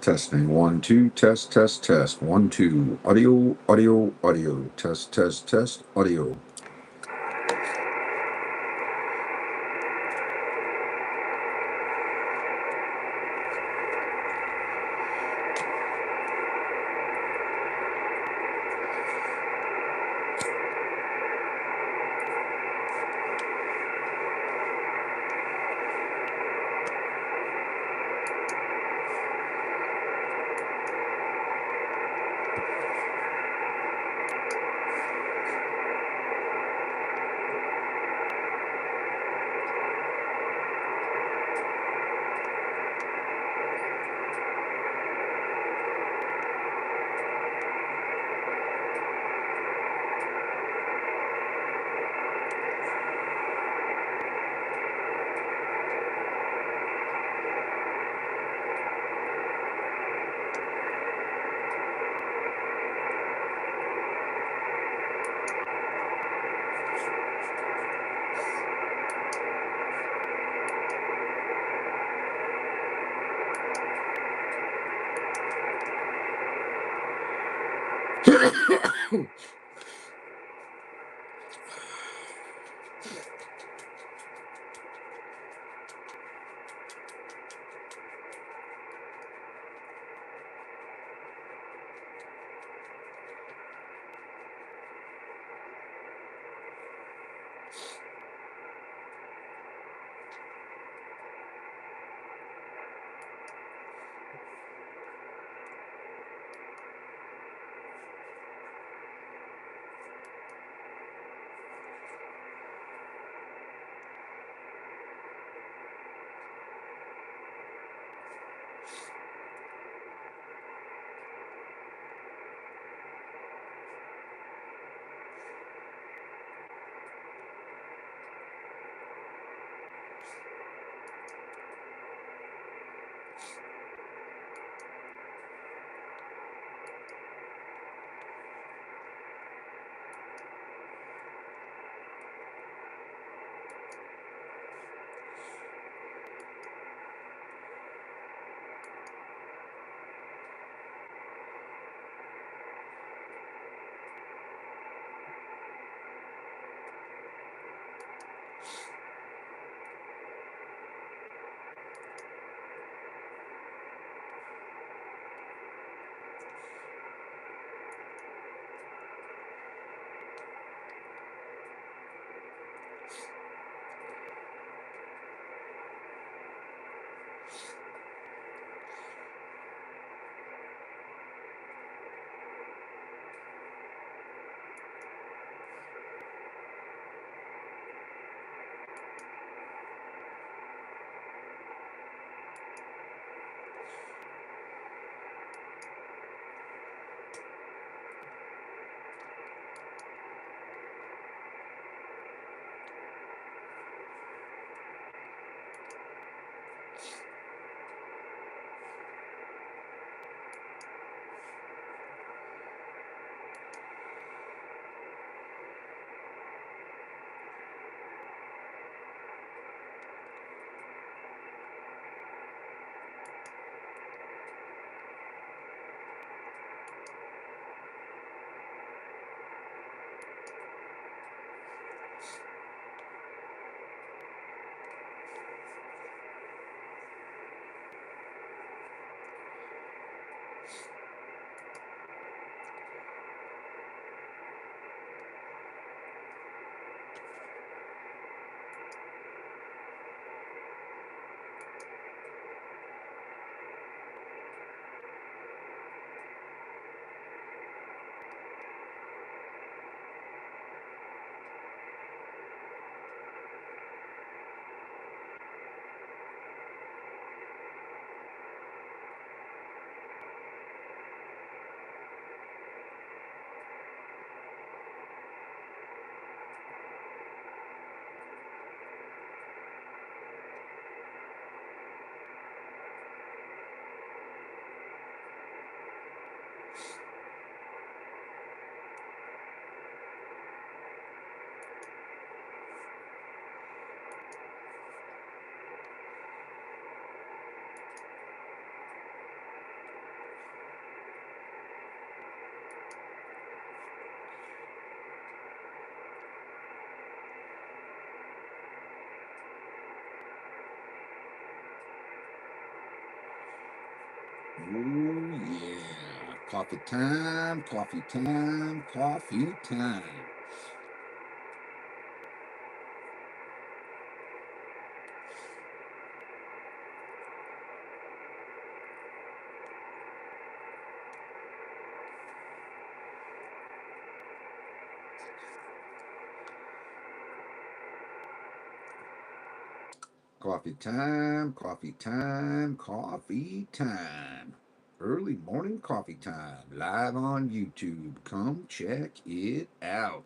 Testing 1 2 test test test 1 2 audio audio audio test test test audio. Oh, yeah. Coffee time, coffee time, coffee time. Coffee time, coffee time, coffee time. Early morning coffee time, live on YouTube. Come check it out.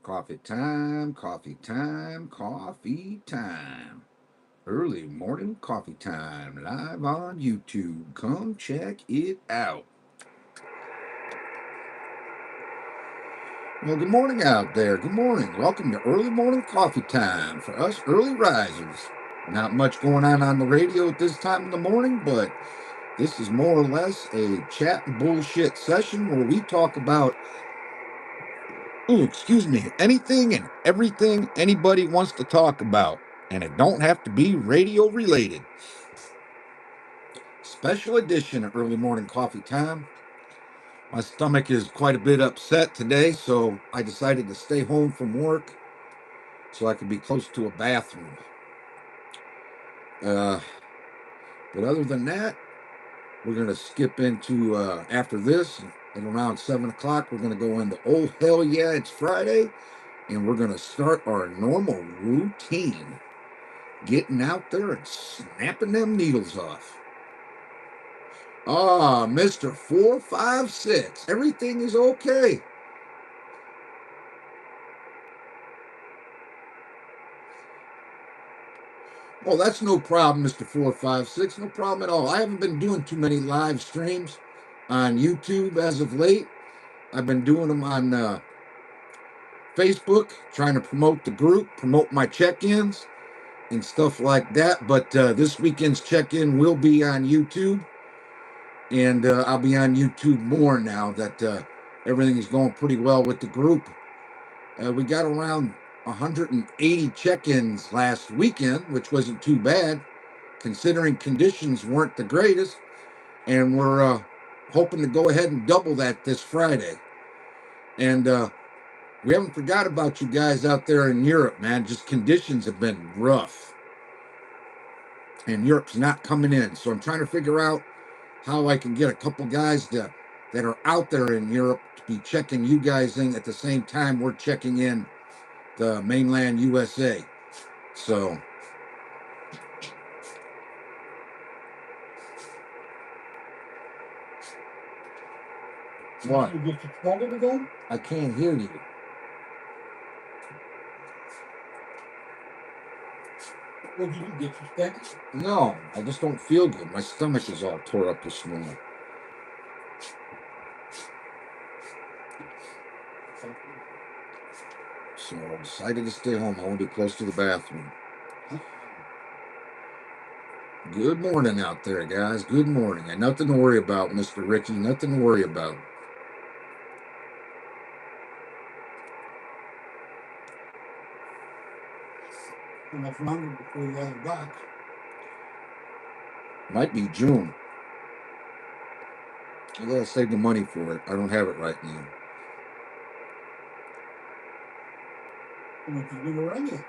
Coffee time, coffee time, coffee time. Early morning coffee time, live on YouTube. Come check it out. Well, good morning out there. Good morning. Welcome to early morning coffee time for us early risers. Not much going on the radio at this time in the morning, but this is more or less a chat and bullshit session where we talk about, anything and everything anybody wants to talk about. And it don't have to be radio related. Special edition of early morning coffee time. My stomach is quite a bit upset today, so I decided to stay home from work so I could be close to a bathroom. But other than that, we're going to skip into, after this, at around 7 o'clock, we're going to go into Oh Hell Yeah, It's Friday, and we're going to start our normal routine, getting out there and snapping them needles off. Ah, Mr. 456, everything is okay. Well, that's no problem, Mr. 456. No problem at all. I haven't been doing too many live streams on YouTube as of late. I've been doing them on Facebook, trying to promote the group, promote my check-ins and stuff like that. But this weekend's check-in will be on YouTube. And I'll be on YouTube more now that everything is going pretty well with the group. We got around 180 check-ins last weekend, which wasn't too bad, considering conditions weren't the greatest, and we're hoping to go ahead and double that this Friday. And we haven't forgot about you guys out there in Europe, man. Just conditions have been rough, and Europe's not coming in. So I'm trying to figure out how I can get a couple guys that are out there in Europe to be checking you guys in at the same time we're checking in the mainland USA. So what? You get suspended again? I can't hear you. What did you get suspended? No, I just don't feel good. My stomach is all tore up this morning. So I decided to stay home. I want to be close to the bathroom. Good morning out there, guys. Good morning. And nothing to worry about, Mr. Ricky. Nothing to worry about. How much longer before you have a box? Might be June. I gotta save the money for it. I don't have it right now. How much you gonna run it?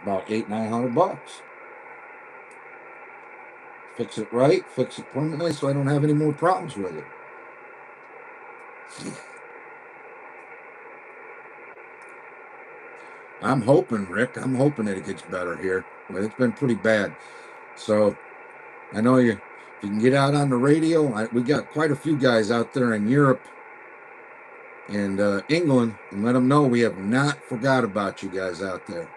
About $800-900. Fix it right, fix it permanently, so I don't have any more problems with it. I'm hoping, Rick. I'm hoping that it gets better here, but it's been pretty bad. So I know you. If you can get out on the radio, we got quite a few guys out there in Europe and England, and let them know we have not forgot about you guys out there.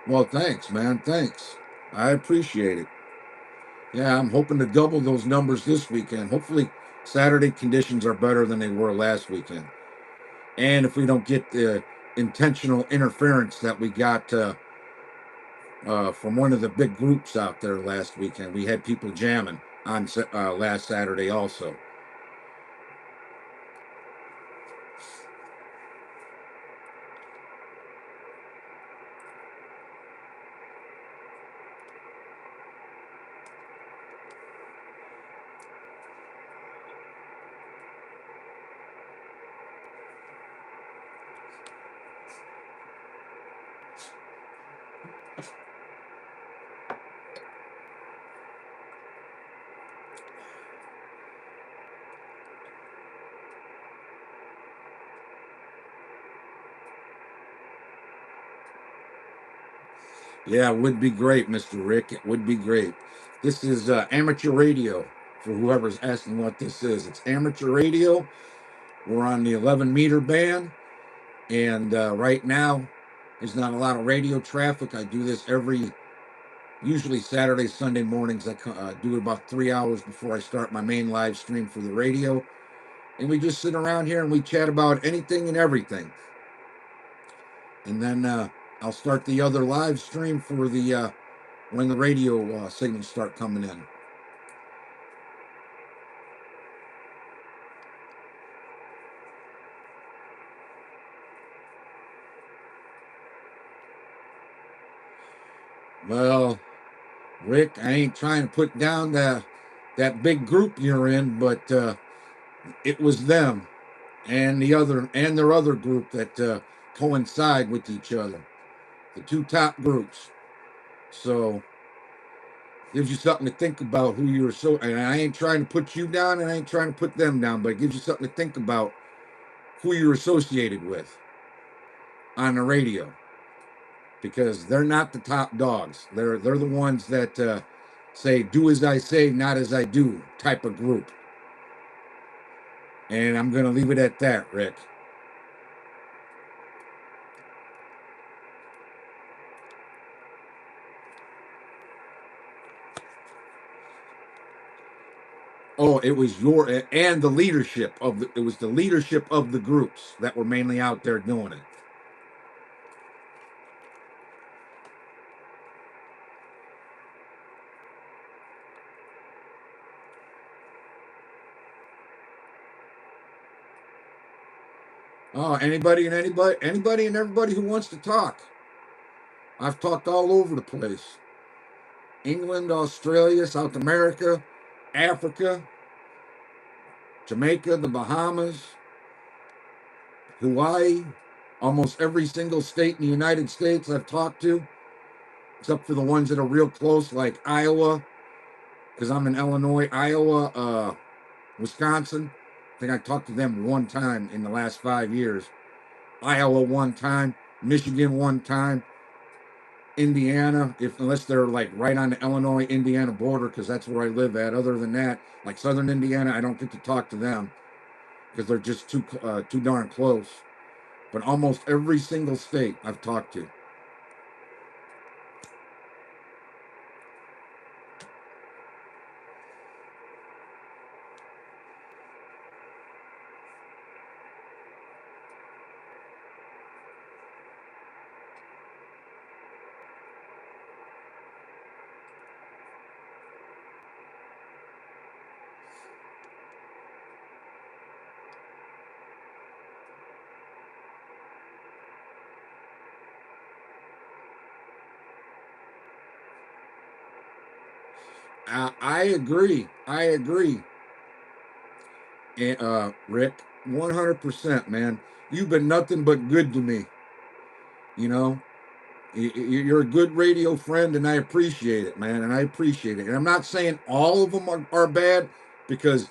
Well, thanks, man. Thanks. I appreciate it. Yeah, I'm hoping to double those numbers this weekend. Hopefully, Saturday conditions are better than they were last weekend. And if we don't get the intentional interference that we got from one of the big groups out there last weekend, we had people jamming on last Saturday also. Yeah, it would be great, Mr. Rick. It would be great. This is amateur radio for whoever's asking what this is. It's amateur radio. We're on the 11-meter band. And right now, There's not a lot of radio traffic. I do this usually Saturday, Sunday mornings. I do it about 3 hours before I start my main live stream for the radio. And we just sit around here and we chat about anything and everything. And then I'll start the other live stream for the when the radio signals start coming in. Well, Rick, I ain't trying to put down that big group you're in, but it was them and their other group that coincide with each other. The two top groups. So gives you something to think about who you're so. And I ain't trying to put you down, and I ain't trying to put them down, but it gives you something to think about who you're associated with on the radio, because they're not the top dogs. They're the ones that say "do as I say, not as I do" type of group. And I'm gonna leave it at that, Rick. Oh, it was and the leadership it was the leadership of the groups that were mainly out there doing it. Oh, anybody and everybody who wants to talk. I've talked all over the place. England, Australia, South America, Africa, Jamaica, the Bahamas, Hawaii, almost every single state in the United States I've talked to, except for the ones that are real close, like Iowa, because I'm in Illinois, Iowa, Wisconsin. I think I talked to them one time in the last 5 years. Iowa one time, Michigan one time, Indiana, unless they're like right on the Illinois-Indiana border, because that's where I live at. Other than that, like Southern Indiana, I don't get to talk to them because they're just too darn close. But almost every single state I've talked to. I agree. I agree. And Rick, 100%, man. You've been nothing but good to me. You know, you're a good radio friend, and I appreciate it, man. And I appreciate it. And I'm not saying all of them are bad, because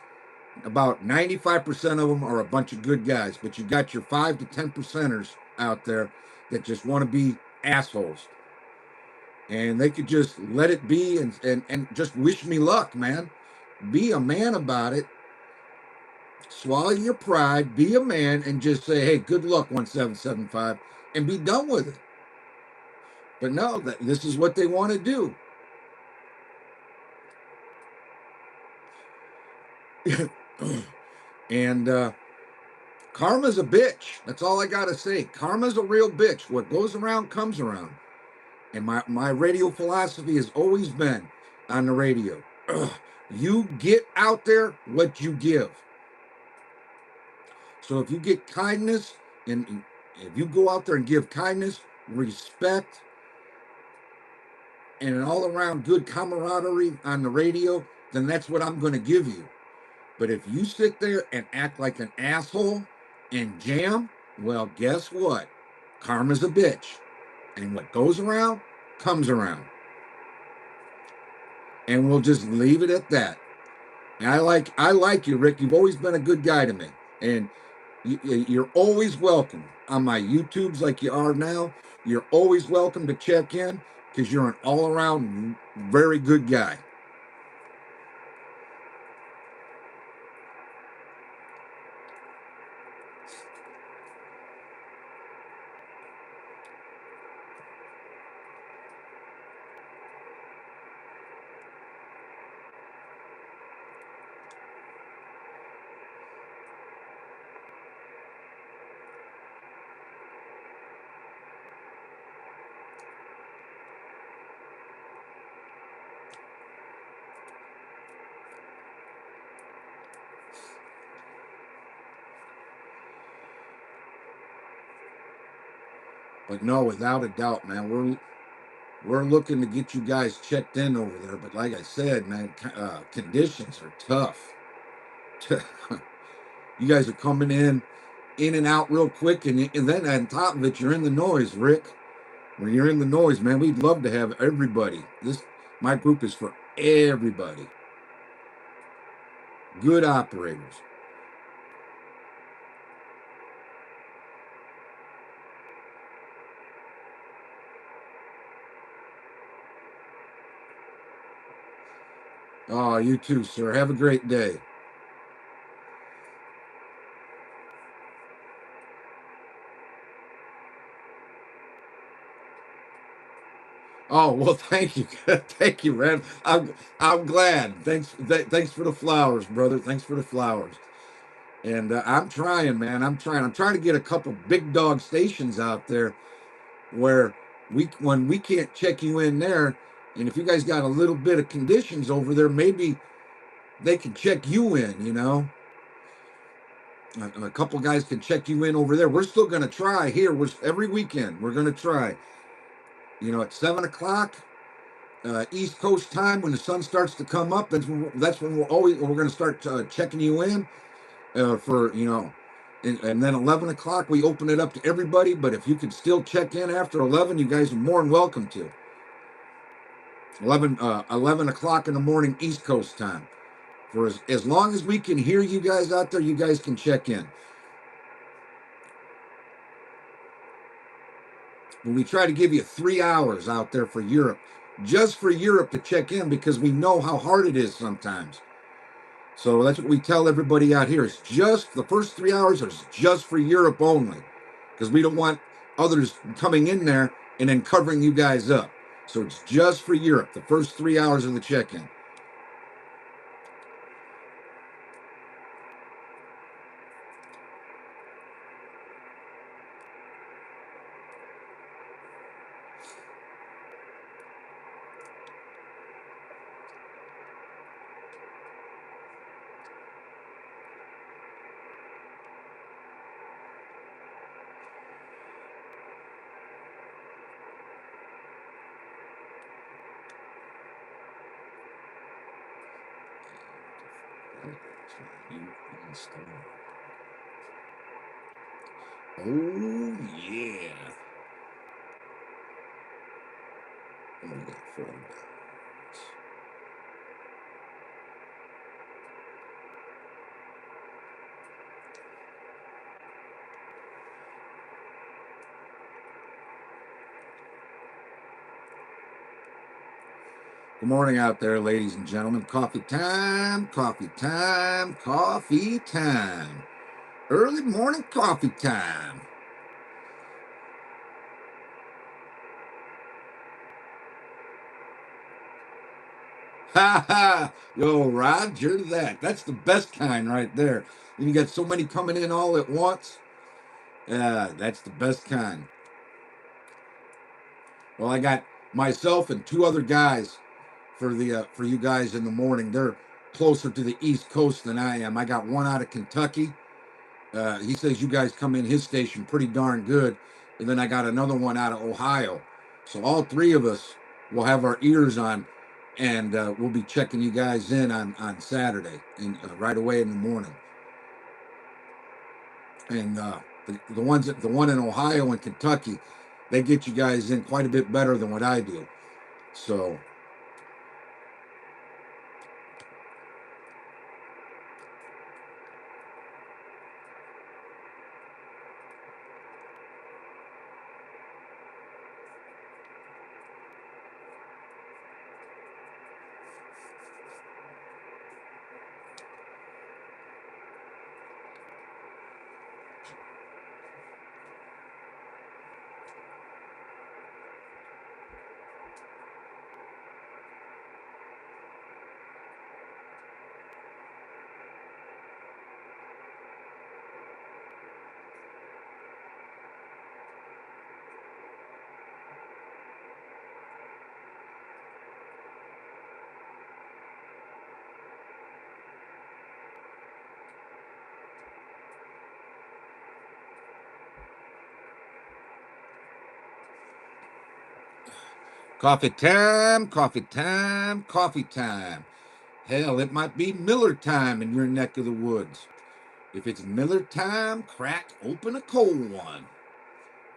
about 95% of them are a bunch of good guys. But you got your 5 to 10%ers out there that just want to be assholes. And they could just let it be and just wish me luck, man. Be a man about it. Swallow your pride, be a man, and just say, hey, good luck, 1775, and be done with it. But no, this is what they want to do. And karma's a bitch. That's all I got to say. Karma's a real bitch. What goes around comes around. And my radio philosophy has always been on the radio. You get out there what you give. So if you get kindness, and if you go out there and give kindness, respect, and an all around good camaraderie on the radio, then that's what I'm going to give you. But if you sit there and act like an asshole and jam, well, guess what? Karma's a bitch. And what goes around comes around. And we'll just leave it at that. And I like you, Rick. You've always been a good guy to me. And you're always welcome on my YouTubes like you are now. You're always welcome to check in, because you're an all around very good guy. But no, without a doubt, man, we're looking to get you guys checked in over there. But like I said, man, conditions are tough. You guys are coming in and out real quick, and then on top of it, you're in the noise, Rick. When you're in the noise, man, we'd love to have everybody. My group is for everybody. Good operators. Oh, you too, sir. Have a great day. Oh well, thank you, thank you, man. I'm glad. Thanks for the flowers, brother. Thanks for the flowers. And I'm trying, man. I'm trying. I'm trying to get a couple big dog stations out there where when we can't check you in there, and if you guys got a little bit of conditions over there, maybe they can check you in. A couple guys can check you in over there. We're still going to try here. We're every weekend. We're going to try. At 7 o'clock East Coast time when the sun starts to come up. That's when we're going to start checking you in for and then 11 o'clock we open it up to everybody. But if you could still check in after 11, you guys are more than welcome to. 11 o'clock in the morning East Coast time. For as long as we can hear you guys out there, you guys can check in. But we try to give you 3 hours out there for Europe, just for Europe to check in because we know how hard it is sometimes. So that's what we tell everybody out here. It's just the first 3 hours is just for Europe only because we don't want others coming in there and then covering you guys up. So it's just for Europe, the first 3 hours of the check-in. Oh yeah. Oh, we got $40. Good morning out there, ladies and gentlemen. Coffee time, coffee time, coffee time. Early morning coffee time. Ha ha! Yo, Roger that. That's the best kind right there. When you got so many coming in all at once, that's the best kind. Well, I got myself and two other guys for you guys in the morning. They're closer to the East Coast than I am. I got one out of Kentucky. He says you guys come in his station pretty darn good. And then I got another one out of Ohio. So all three of us will have our ears on, and we'll be checking you guys in on Saturday, right away in the morning. And the one in Ohio and Kentucky, they get you guys in quite a bit better than what I do. So Coffee time, coffee time, coffee time. Hell, it might be Miller time in your neck of the woods. If it's Miller time, crack open a cold one.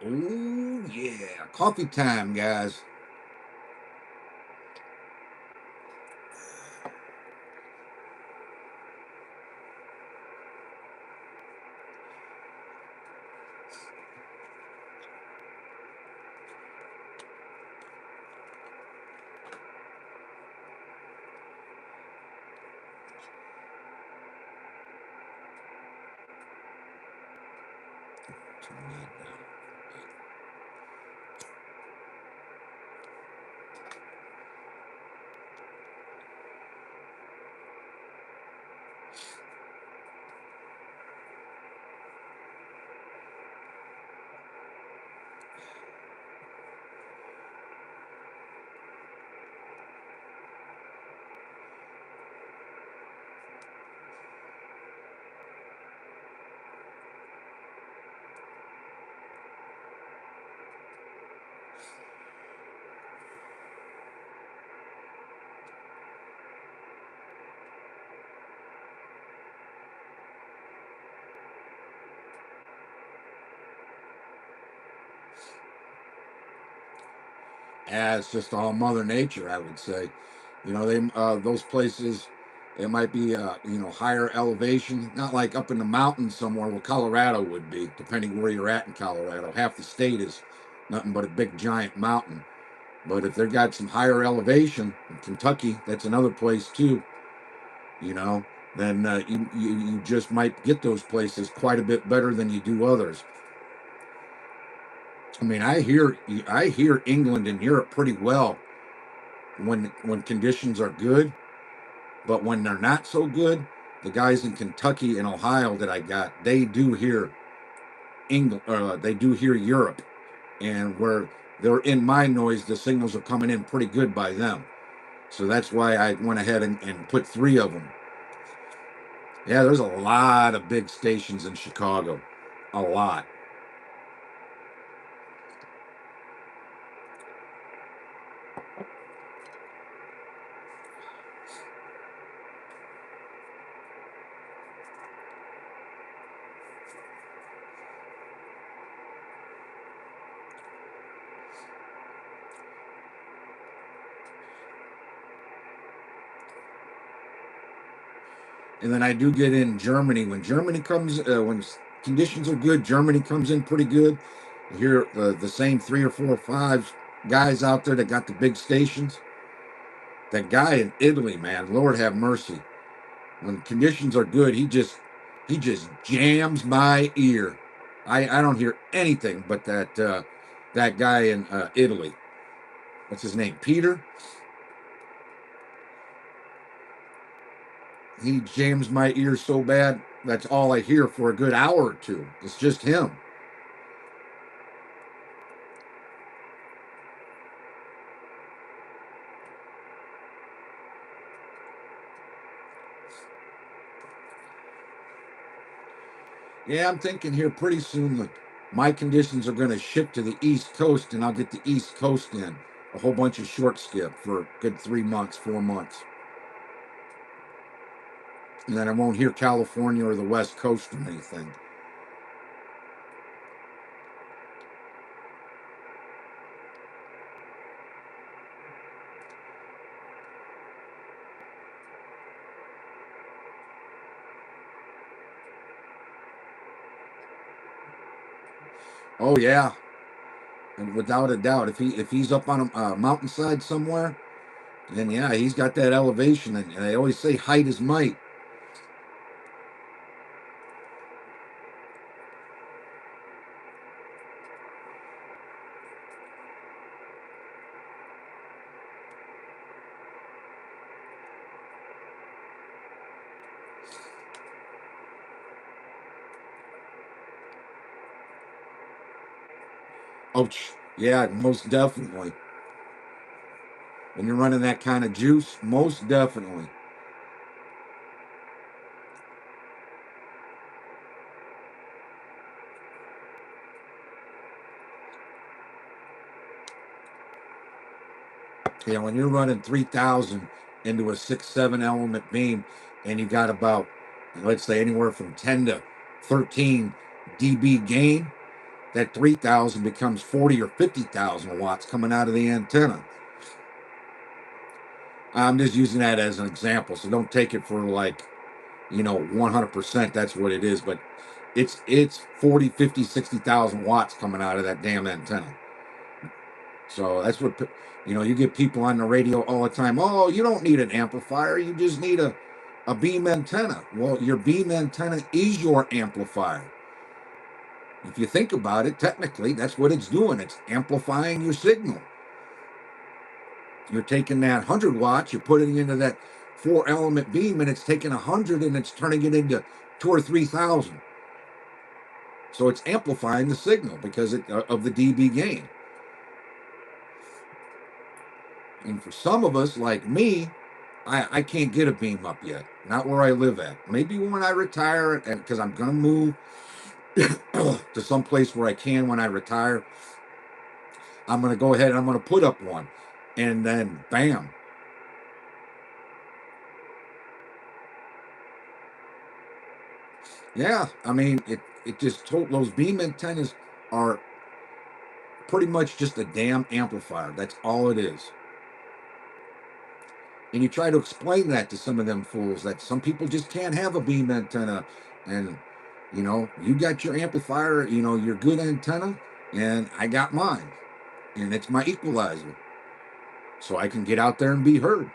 Oh, yeah. Coffee time, guys. Yeah, it's just all Mother Nature, I would say. You know, they those places, it might be higher elevation, not like up in the mountains somewhere where Colorado would be, depending where you're at in Colorado. Half the state is nothing but a big giant mountain. But if they've got some higher elevation in Kentucky, that's another place too. You know, then you just might get those places quite a bit better than you do others. I mean, I hear England and Europe pretty well when conditions are good, but when they're not so good, the guys in Kentucky and Ohio that I got, they do hear England, they do hear Europe, and where they're in my noise, the signals are coming in pretty good by them. So that's why I went ahead and put three of them. Yeah, there's a lot of big stations in Chicago, a lot. And then I do get in Germany when Germany comes when conditions are good. Germany comes in pretty good. You hear the same three or four or five guys out there that got the big stations. That guy in Italy, man, Lord have mercy. When conditions are good, he just jams my ear. I don't hear anything but that guy in Italy. What's his name? Peter. He jams my ear so bad. That's all I hear for a good hour or two. It's just him. Yeah, I'm thinking here pretty soon that my conditions are going to shift to the East Coast, and I'll get the East Coast in a whole bunch of short skip for a good 3 months, 4 months, and then I won't hear California or the West Coast or anything. Oh yeah, and without a doubt, if he's up on a mountainside somewhere, then yeah, he's got that elevation, and they always say height is might. Oh yeah, most definitely. When you're running that kind of juice, most definitely. When you're running 3,000 into a 6-7 element beam, and you got about, let's say, anywhere from 10 to 13 dB gain, that 3,000 becomes 40 or 50,000 watts coming out of the antenna. I'm just using that as an example, so don't take it for 100%. That's what it is, but it's 40, 50, 60,000 watts coming out of that damn antenna. So that's what, you get people on the radio all the time. Oh, you don't need an amplifier. You just need a beam antenna. Well, your beam antenna is your amplifier. If you think about it, technically, that's what it's doing. It's amplifying your signal. You're taking that 100 watts, you're putting it into that 4-element beam, and it's taking 100 and it's turning it into 2,000 or 3,000. So it's amplifying the signal because of the dB gain. And for some of us, like me, I can't get a beam up yet. Not where I live at. Maybe when I retire, and because I'm going to move to some place where I can when I retire, I'm going to go ahead and I'm going to put up one. And then, bam. Yeah, I mean, it just those beam antennas are pretty much just a damn amplifier. That's all it is. And you try to explain that to some of them fools, that some people just can't have a beam antenna. And, you got your amplifier, your good antenna, and I got mine. And it's my equalizer. So I can get out there and be heard.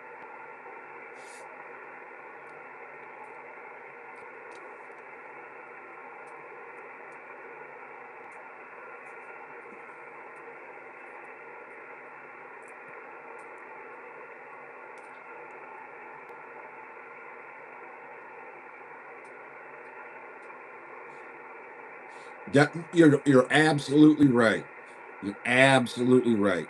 You're absolutely right. You're absolutely right.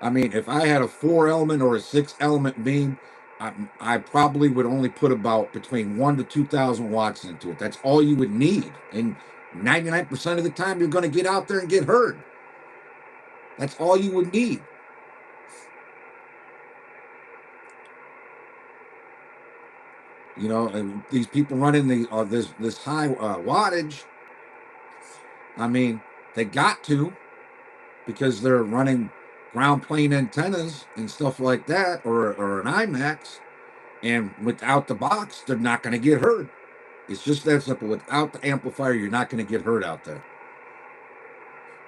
I mean, if I had a 4-element or a 6-element beam, I probably would only put about between 1,000 to 2,000 watts into it. That's all you would need. And 99% of the time, you're going to get out there and get heard. That's all you would need. And these people running this high wattage, I mean, they got to, because they're running ground plane antennas and stuff like that, or an IMAX, and without the box, they're not going to get heard. It's just that simple. Without the amplifier, you're not going to get heard out there.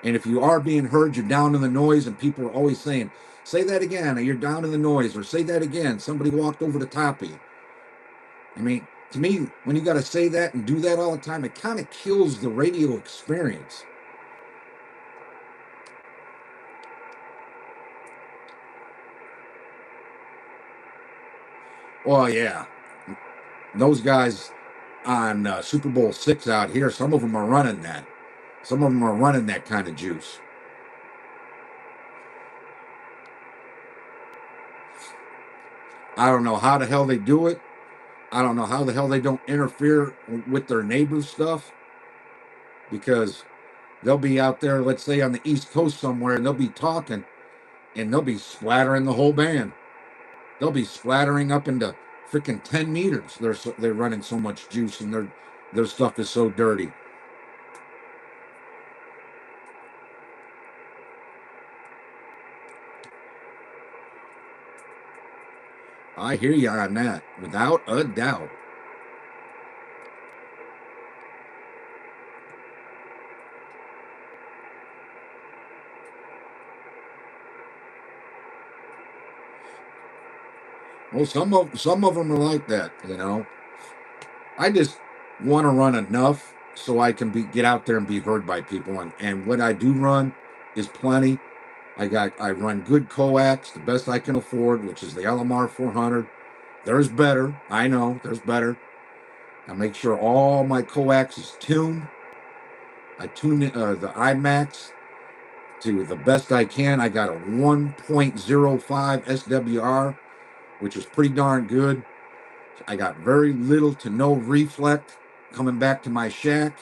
And if you are being heard, you're down in the noise, and people are always saying, say that again, or you're down in the noise, or say that again, somebody walked over the top of you. I mean, to me, when you got to say that and do that all the time, it kind of kills the radio experience. Oh, yeah. Those guys on Super Bowl 6 out here, some of them are running that. Some of them are running that kind of juice. I don't know how the hell they do it. I don't know how the hell they don't interfere with their neighbors' stuff, because they'll be out there, let's say on the East Coast somewhere, and they'll be talking, and they'll be splattering the whole band. They'll be splattering up into freaking 10 meters. They're running so much juice, and their stuff is so dirty. I hear you on that, without a doubt. Well, some of them are like that, I just want to run enough so I can get out there and be heard by people. And what I do run is plenty. I run good coax, the best I can afford, which is the LMR 400. There's better. I know there's better. I make sure all my coax is tuned. I tune the IMAX to the best I can. I got a 1.05 SWR, which is pretty darn good. I got very little to no reflect coming back to my shack.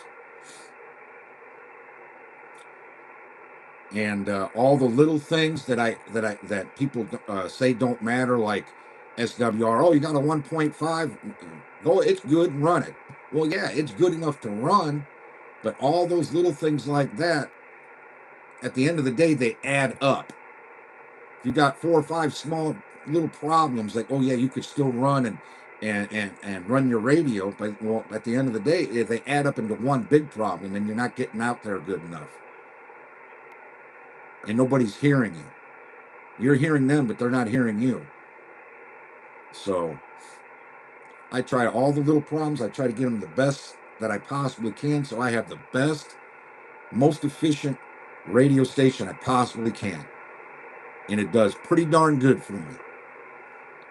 and all the little things that people say don't matter, like SWR. Oh, you got a 1.5. Go, it's good. Run it. Well, yeah, it's good enough to run, but all those little things like that, at the end of the day, they add up. If you got 4 or 5 small little problems, like, oh yeah, you could still run and run your radio, but well, at the end of the day, if they add up into one big problem, and you're not getting out there good enough, and nobody's hearing you. You're hearing them, but they're not hearing you. So I try all the little problems. I try to get them the best that I possibly can, so I have the best, most efficient radio station I possibly can, and it does pretty darn good for me.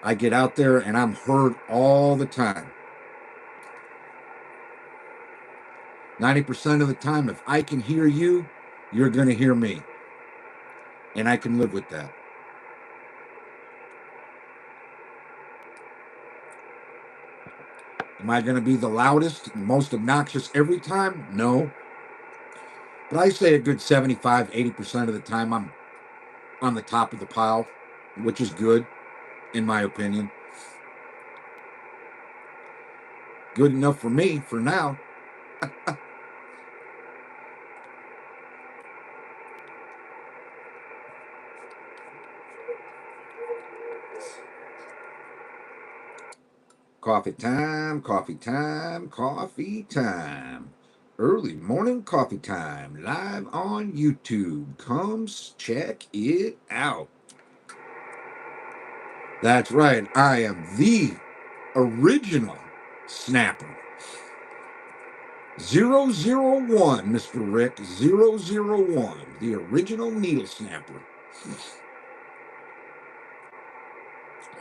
I get out there and I'm heard all the time. 90% of the time, if I can hear you, you're going to hear me. And I can live with that. Am I going to be the loudest and most obnoxious every time? No. But I say a good 75, 80% of the time I'm on the top of the pile, which is good, in my opinion. Good enough for me for now. Coffee time, coffee time, coffee time. Early morning coffee time, live on YouTube. Come check it out. That's right, I am the original snapper. 001, Mr. Rick, 001, the original needle snapper.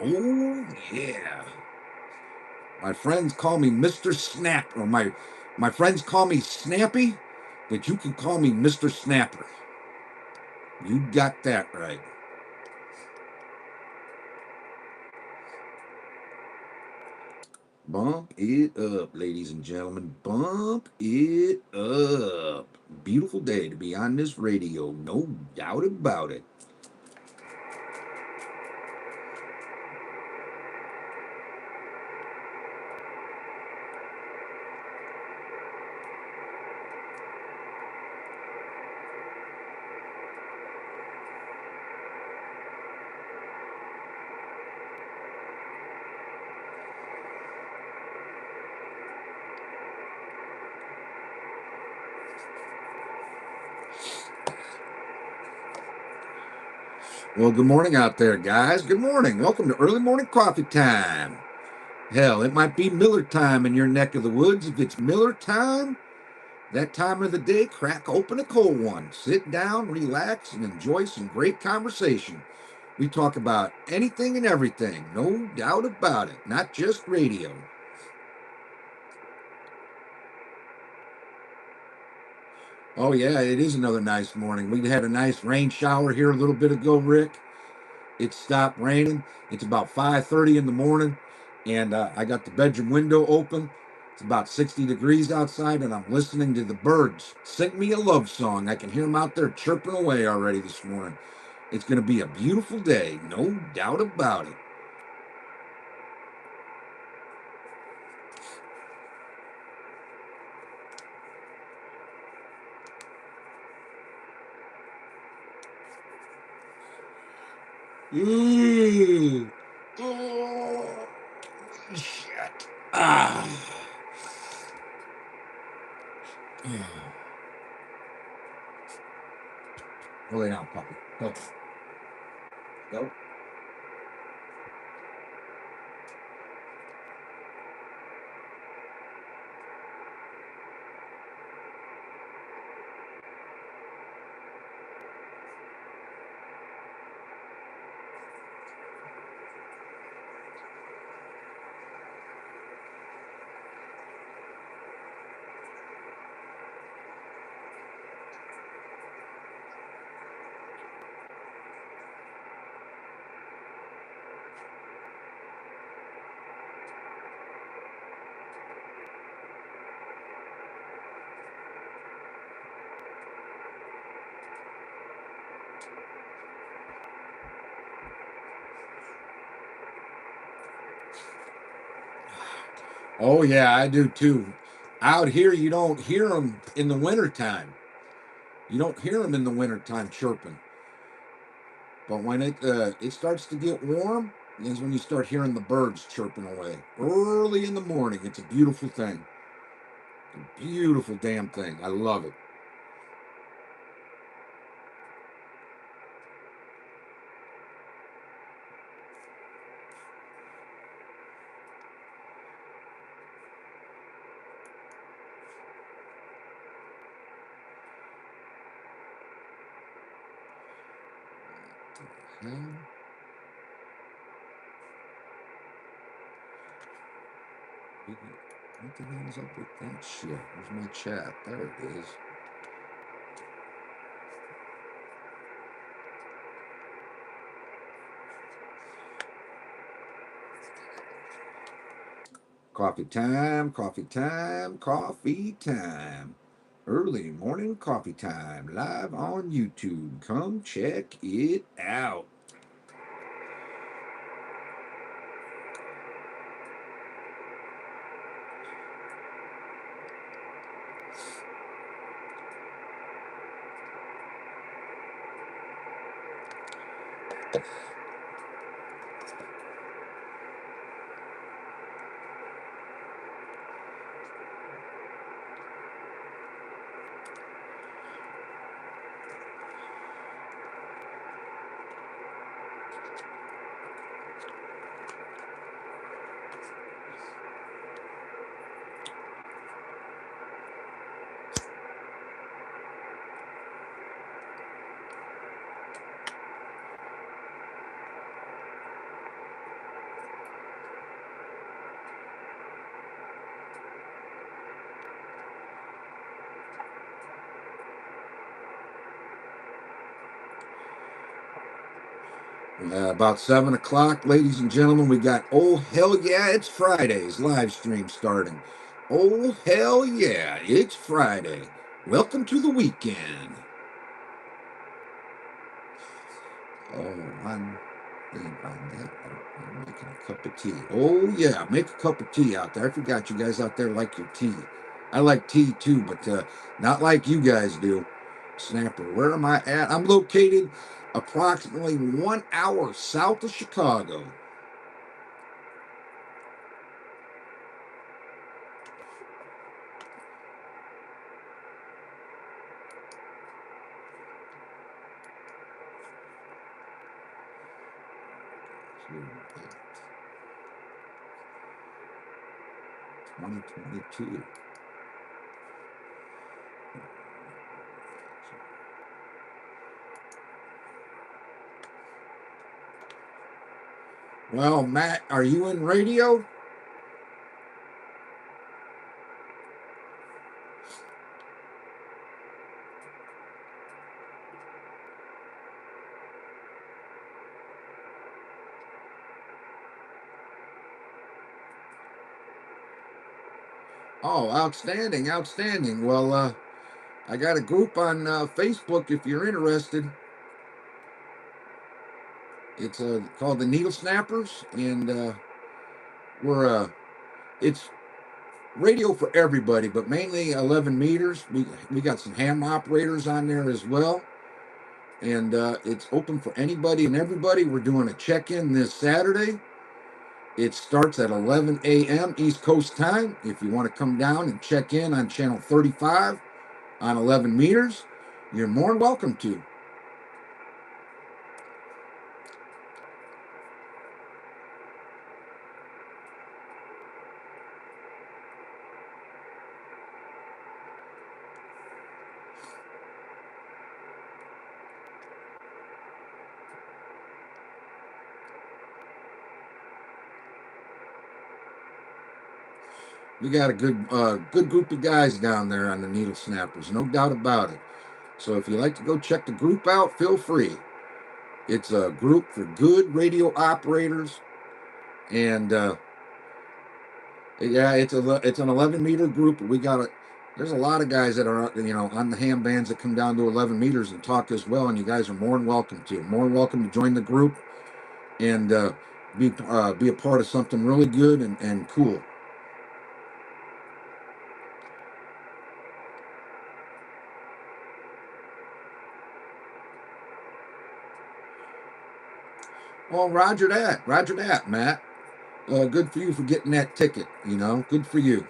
Oh, yeah. My friends call me Mr. Snap, or my friends call me Snappy, but you can call me Mr. Snapper. You got that right. Bump it up, ladies and gentlemen. Bump it up. Beautiful day to be on this radio, no doubt about it. Well, good morning out there, guys. Good morning. Welcome to early morning coffee time. Hell, it might be Miller time in your neck of the woods. If it's Miller time, that time of the day, crack open a cold one. Sit down, relax, and enjoy some great conversation. We talk about anything and everything, no doubt about it, not just radio. Oh, yeah, it is another nice morning. We had a nice rain shower here a little bit ago, Rick. It stopped raining. It's about 5:30 in the morning, and I got the bedroom window open. It's about 60 degrees outside, and I'm listening to the birds sing me a love song. I can hear them out there chirping away already this morning. It's going to be a beautiful day, no doubt about it. Oh, shit. Ah. Go lay down, puppy. Go. Go. Oh yeah, I do too. Out here, you don't hear them in the wintertime. You don't hear them in the wintertime chirping. But when it starts to get warm, is when you start hearing the birds chirping away early in the morning. It's a beautiful thing, a beautiful damn thing. I love it. What the hell is up with that shit? Where's my chat? There it is. Coffee time, coffee time, coffee time. Early morning coffee time, live on YouTube. Come check it out. About 7 o'clock, ladies and gentlemen, we got Oh Hell Yeah, It's Friday's live stream starting. Oh hell yeah, it's Friday. Welcome to the weekend. Oh, I'm making a cup of tea. Oh yeah, make a cup of tea out there. I forgot you guys out there like your tea. I like tea too, but not like you guys do. Snapper, where am I at? I'm located approximately 1 hour south of Chicago. Here, 2022. Well, Matt, are you in radio? Oh, outstanding, outstanding. Well, I got a group on Facebook if you're interested. It's called the Needle Snappers, and we're it's radio for everybody, but mainly 11 meters. We got some ham operators on there as well, and it's open for anybody and everybody. We're doing a check-in this Saturday. It starts at 11 a.m. East Coast time. If you want to come down and check in on channel 35 on 11 meters, you're more than welcome to. We got a good group of guys down there on the Needle Snappers, no doubt about it. So if you like to go check the group out, feel free. It's a group for good radio operators, and yeah, it's an 11-meter group. There's a lot of guys that are on the ham bands that come down to 11 meters and talk as well, and you guys are more than welcome to. More than welcome to join the group and be a part of something really good and cool. Well, Roger that, Matt. Good for you for getting that ticket. You know, good for you.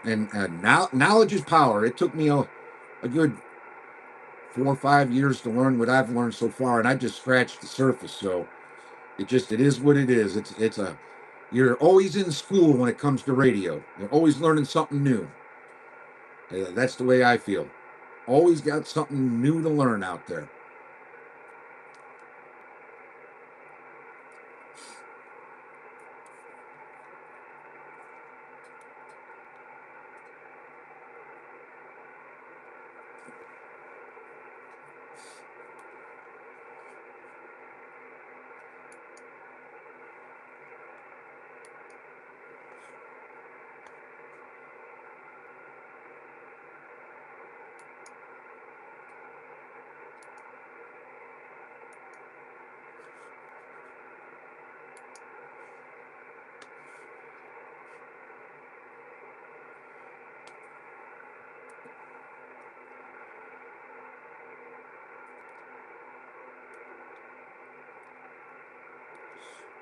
And now knowledge is power. It took me a good 4 or 5 years to learn what I've learned so far, and I just scratched the surface. So it is what it is. It's a you're always in school when it comes to radio. You're always learning something new. That's the way I feel. Always got something new to learn out there.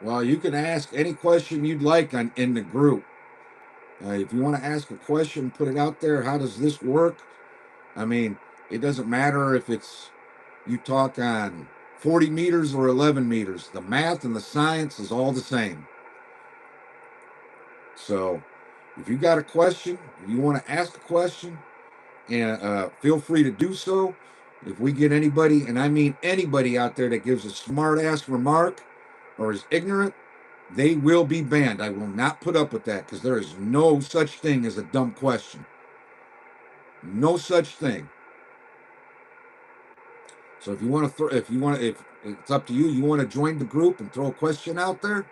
Well, you can ask any question you'd like in the group. If you want to ask a question, put it out there. How does this work? I mean, it doesn't matter if it's you talk on 40 meters or 11 meters. The math and the science is all the same. So if you got a question, if you want to ask a question, and feel free to do so. If we get anybody, and I mean anybody out there that gives a smart ass remark or is ignorant, they will be banned. I will not put up with that because there is no such thing as a dumb question. No such thing. So if you want to, if it's up to you, you want to join the group and throw a question out there,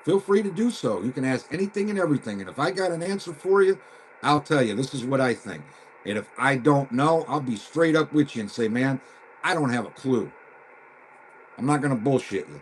feel free to do so. You can ask anything and everything, and if I got an answer for you, I'll tell you this is what I think. And if I don't know, I'll be straight up with you and say, man, I don't have a clue. I'm not going to bullshit you.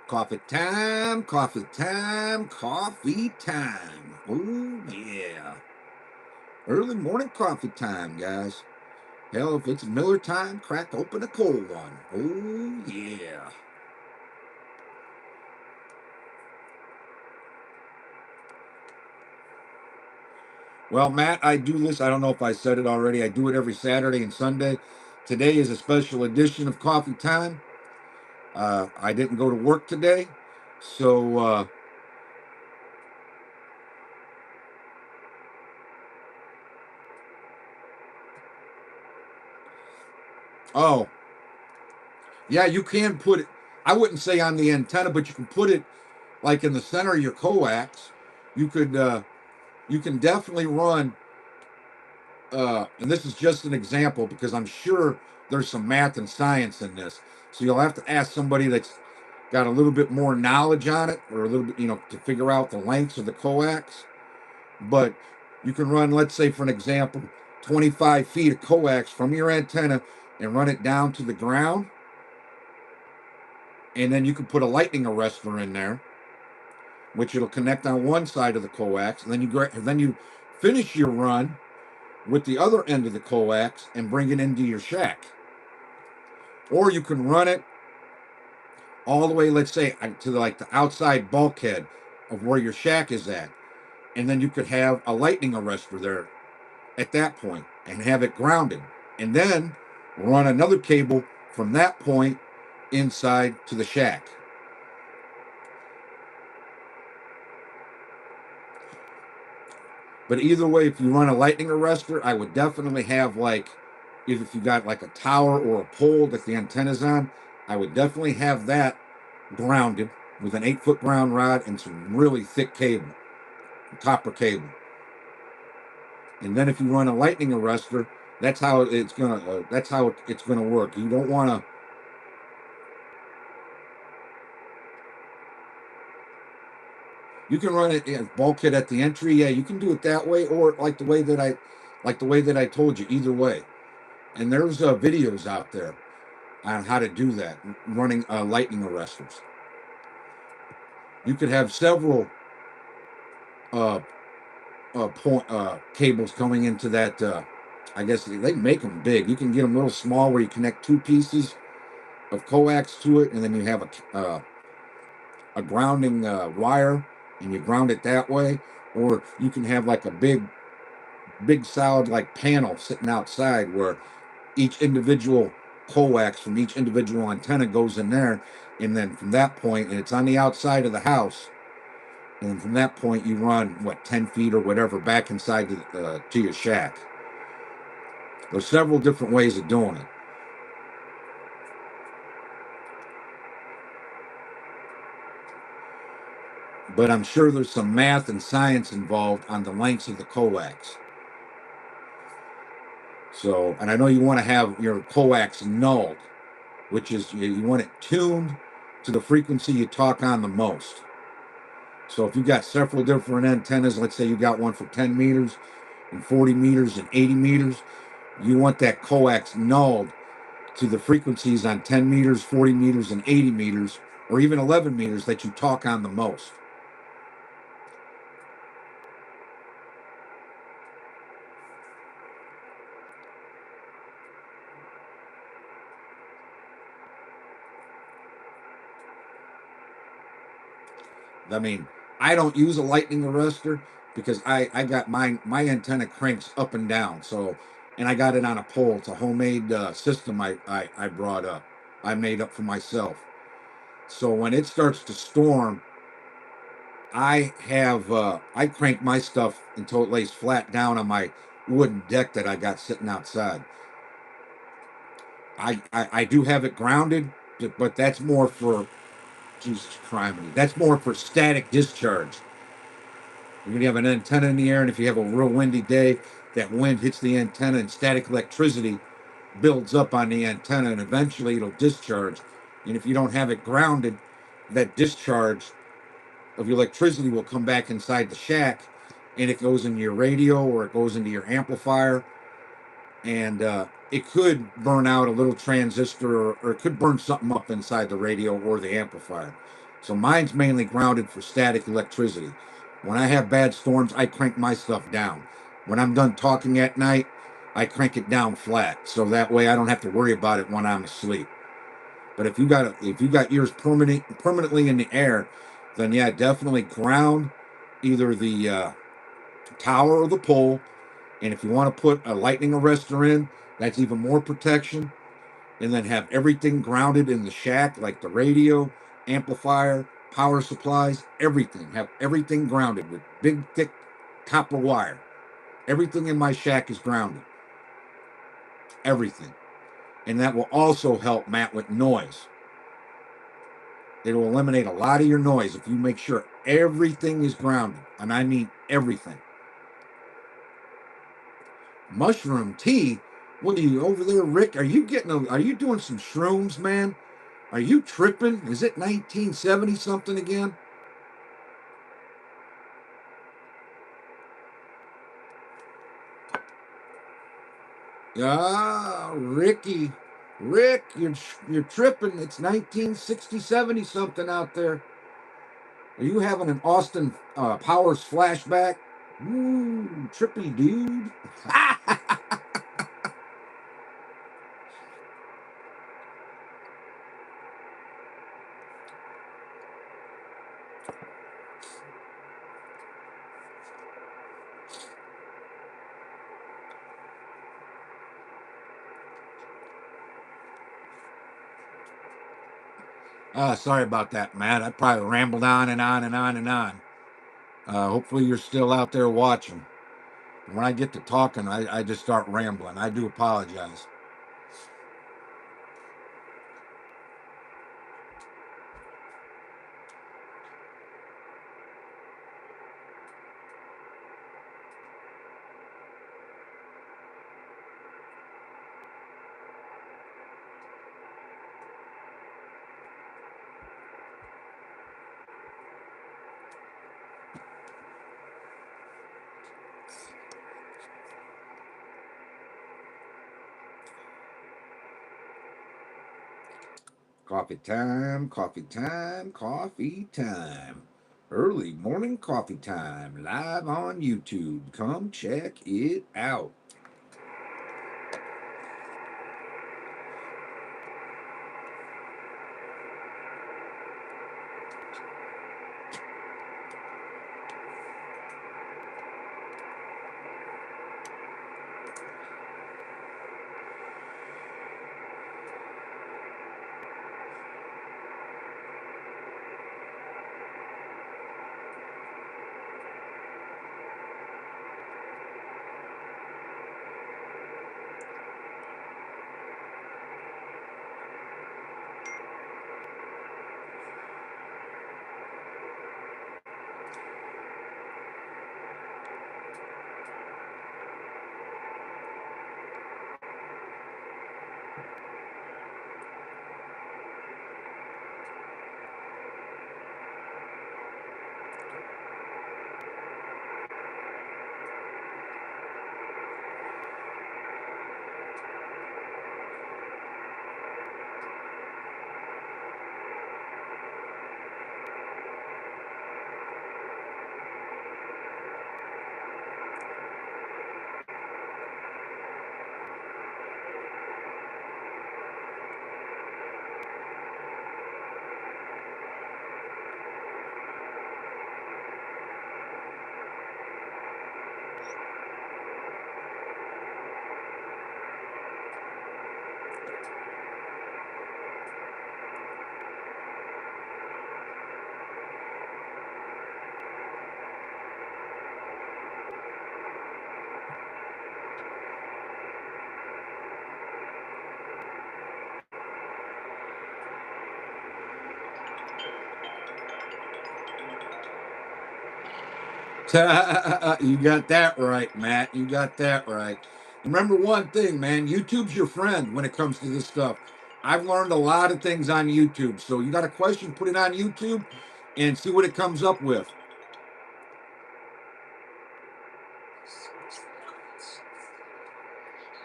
Coffee time, coffee time, coffee time. Oh, yeah. Early morning coffee time, guys. Hell, if it's Miller time, crack open a cold one. Oh, yeah. Well, Matt, I do this. I don't know if I said it already. I do it every Saturday and Sunday. Today is a special edition of Coffee Time. I didn't go to work today. So, oh, yeah, you can put it, I wouldn't say on the antenna, but you can put it like in the center of your coax. You could, you can definitely run, and this is just an example because I'm sure there's some math and science in this. So you'll have to ask somebody that's got a little bit more knowledge on it or a little bit, to figure out the lengths of the coax. But you can run, let's say, for an example, 25 feet of coax from your antenna and run it down to the ground. And then you can put a lightning arrestor in there, which it'll connect on one side of the coax. And then you finish your run with the other end of the coax and bring it into your shack. Or you can run it all the way, let's say, to like the outside bulkhead of where your shack is at. And then you could have a lightning arrestor there at that point and have it grounded. And then run another cable from that point inside to the shack. But either way, if you run a lightning arrestor, I would definitely have like, if you got like a tower or a pole that the antenna's on, I would definitely have that grounded with an 8-foot ground rod and some really thick cable, copper cable. And then if you run a lightning arrestor, that's how it's gonna work. You don't want to. You can run it bulkhead at the entry. Yeah, you can do it that way, or like the way that I told you. Either way, and there's videos out there on how to do that, running lightning arresters. You could have several cables coming into that. I guess they make them big. You can get them a little small where you connect 2 pieces of coax to it, and then you have a grounding wire, and you ground it that way. Or you can have like a big solid like panel sitting outside where each individual coax from each individual antenna goes in there, and then from that point, and it's on the outside of the house, and from that point you run 10 feet or whatever back inside to your shack. There's several different ways of doing it. But I'm sure there's some math and science involved on the lengths of the coax. So, and I know you want to have your coax nulled, which is you want it tuned to the frequency you talk on the most. So if you got several different antennas, let's say you got one for 10 meters and 40 meters and 80 meters, you want that coax nulled to the frequencies on 10 meters, 40 meters, and 80 meters, or even 11 meters that you talk on the most. I mean, I don't use a lightning arrestor because I got my antenna cranks up and down. So, and I got it on a pole. It's a homemade system I brought up. I made up for myself. So when it starts to storm, I crank my stuff until it lays flat down on my wooden deck that I got sitting outside. I do have it grounded, but that's more for Jesus Christ. That's more for static discharge. You're gonna have an antenna in the air, and if you have a real windy day, that wind hits the antenna and static electricity builds up on the antenna, and eventually it'll discharge. And if you don't have it grounded, that discharge of your electricity will come back inside the shack, and it goes into your radio or it goes into your amplifier, and it could burn out a little transistor, or it could burn something up inside the radio or the amplifier. So mine's mainly grounded for static electricity. When I have bad storms, I crank my stuff down. When I'm done talking at night, I crank it down flat, so that way I don't have to worry about it when I'm asleep. But if you got yours permanently in the air, then yeah, definitely ground either the tower or the pole. And if you want to put a lightning arrestor in, that's even more protection. And then have everything grounded in the shack, like the radio, amplifier, power supplies, everything. Have everything grounded with big, thick copper wire. Everything in my shack is grounded. Everything. And that will also help, Matt, with noise. It will eliminate a lot of your noise if you make sure everything is grounded. And I mean everything. Mushroom tea? What are you over there, Rick? Are you doing some shrooms, man? Are you tripping? Is it 1970 something again? Ah, Rick, you're tripping. It's 1960, 70 something out there. Are you having an Austin Powers flashback? Ooh, trippy, dude. Sorry about that, Matt. I probably rambled on and on and on and on. Hopefully you're still out there watching. When I get to talking, I just start rambling. I do apologize. Coffee time, coffee time, coffee time. Early morning coffee time, live on YouTube. Come check it out. You got that right, Matt. You got that right. Remember one thing, man. YouTube's your friend when it comes to this stuff. I've learned a lot of things on YouTube. So you got a question, put it on YouTube and see what it comes up with.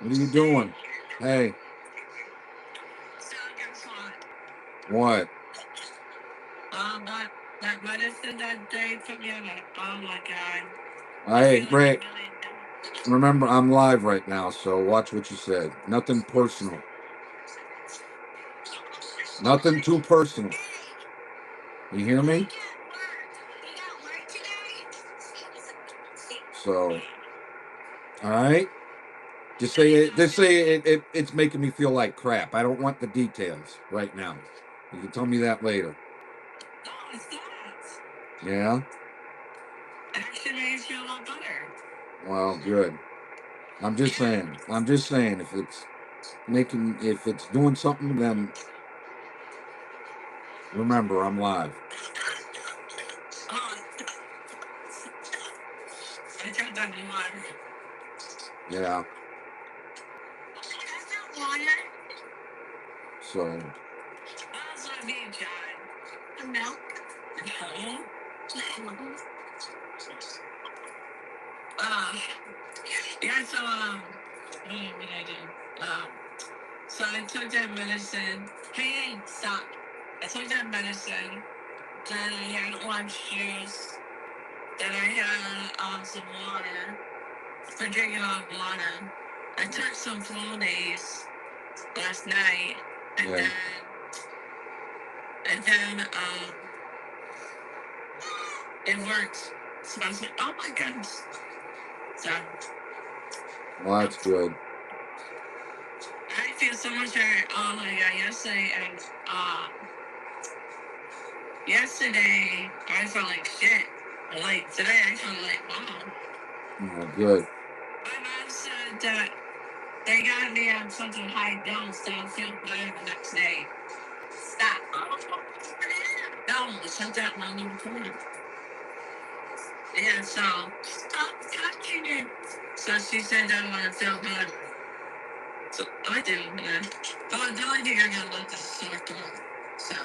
What are you doing? Hey. What? That medicine that day took me on a, oh my God. Hey, Ray. Remember, I'm live right now, so watch what you said. Nothing personal. Nothing too personal. You hear me? So, all right. Just say it's making me feel like crap. I don't want the details right now. You can tell me that later. No, it's not. Yeah. It actually makes you feel a lot better. Well, good. I'm just saying. I'm just saying. If it's doing something, then remember, I'm live. I turned that on. Yeah. So. That's what I mean, John. Milk. No. Uh, yeah, so, what did I do? So I took that medicine. Hey, stop. I took that medicine. Then I had orange juice. Then I had some water. For drinking all water. I took some Flonase last night, and Yeah. then it worked. So I was like, oh my goodness. So Well, that's good. I feel so much better. Oh my god, yesterday I felt like shit. Like today I felt like wow. Oh, good. My mom said that they got me on something high dose, so I'll feel better the next day. Stop. No, shut that one little corner. Yeah, so stop touching it. So she said I want to feel good. So I do, man. Oh, the only thing I gotta let this sore throat. So.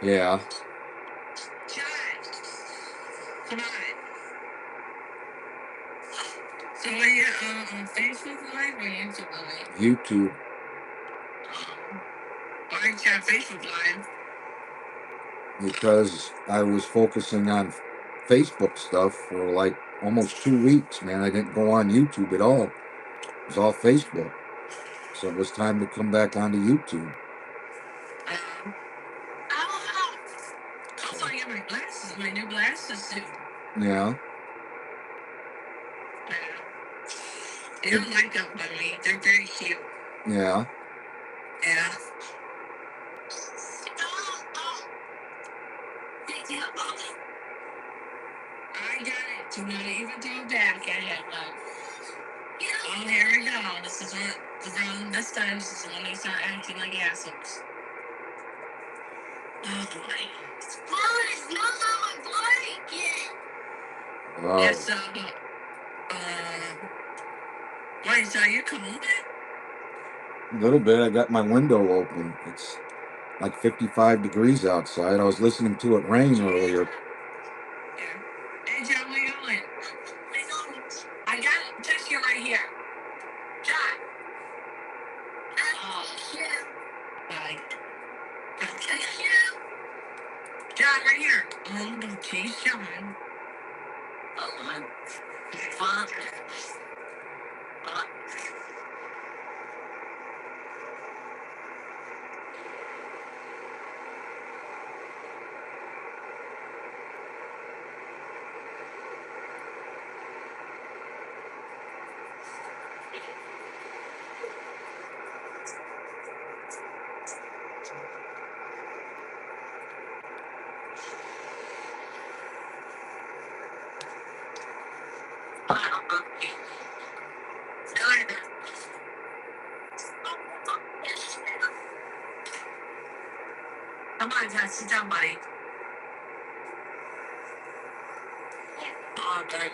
Yeah. John, come on. So are you on Facebook Live or YouTube Live? YouTube. Why aren't you on Facebook Live? Because I was focusing on Facebook stuff for like almost 2 weeks, man. I didn't go on YouTube at all. It was all Facebook. So it was time to come back onto YouTube. Also, I got my glasses, my new glasses too. Yeah. You don't like them, but I mean, they're very cute. Yeah. Yeah. I got it. Do not even throw back. I have one. Oh, here we go. This is what, this time, this is when they start acting like assholes. Oh, boy. Mom, it's not on my blanket. Oh. Yes, wait, so you cold? A little bit. I got my window open. It's like 55 degrees outside. I was listening to it rain earlier. Yeah. Hey, John, where you going? I got a tissue right here. John. Oh, shit. Bye. John, right here. Oh, no, geez, John. Oh, my father. Come on, John, sit down, buddy. Oh, good.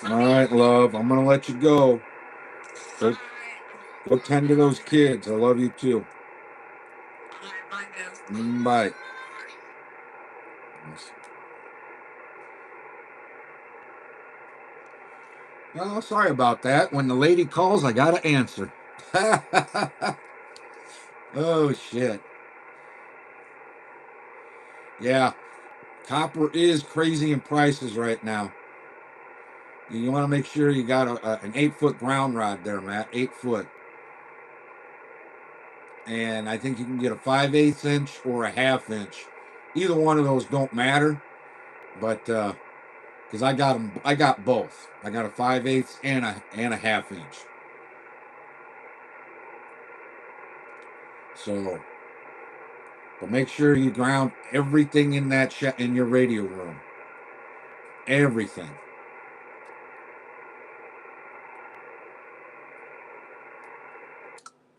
All right, love. I'm going to let you go. Go tend to those kids. I love you too. Bye. Oh, sorry about that. When the lady calls, I got to answer. Oh, shit. Yeah. Copper is crazy in prices right now. You want to make sure you got an 8-foot ground rod there, Matt. 8 foot. And I think you can get a 5/8 inch or a 1/2 inch. Either one of those don't matter. But because I got both. I got a 5/8 and a 1/2 inch. So, but make sure you ground everything in that in your radio room. Everything.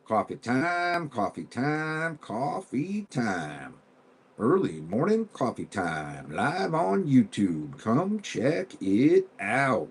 Coffee time, coffee time, coffee time. Early morning coffee time, live on YouTube. Come check it out.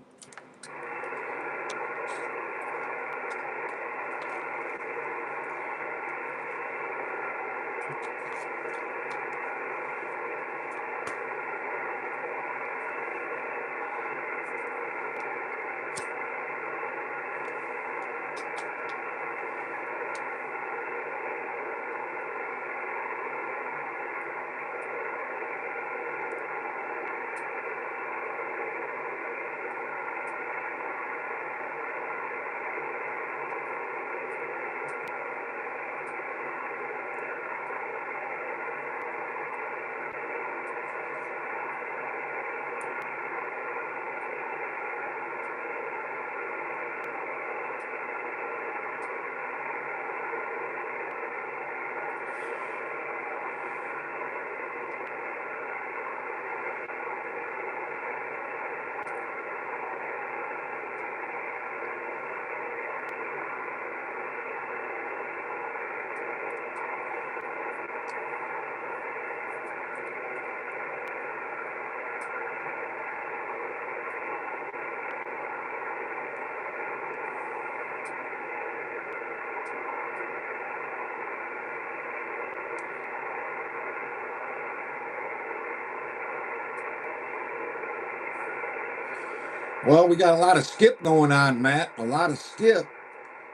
Well, we got a lot of skip going on, Matt. A lot of skip.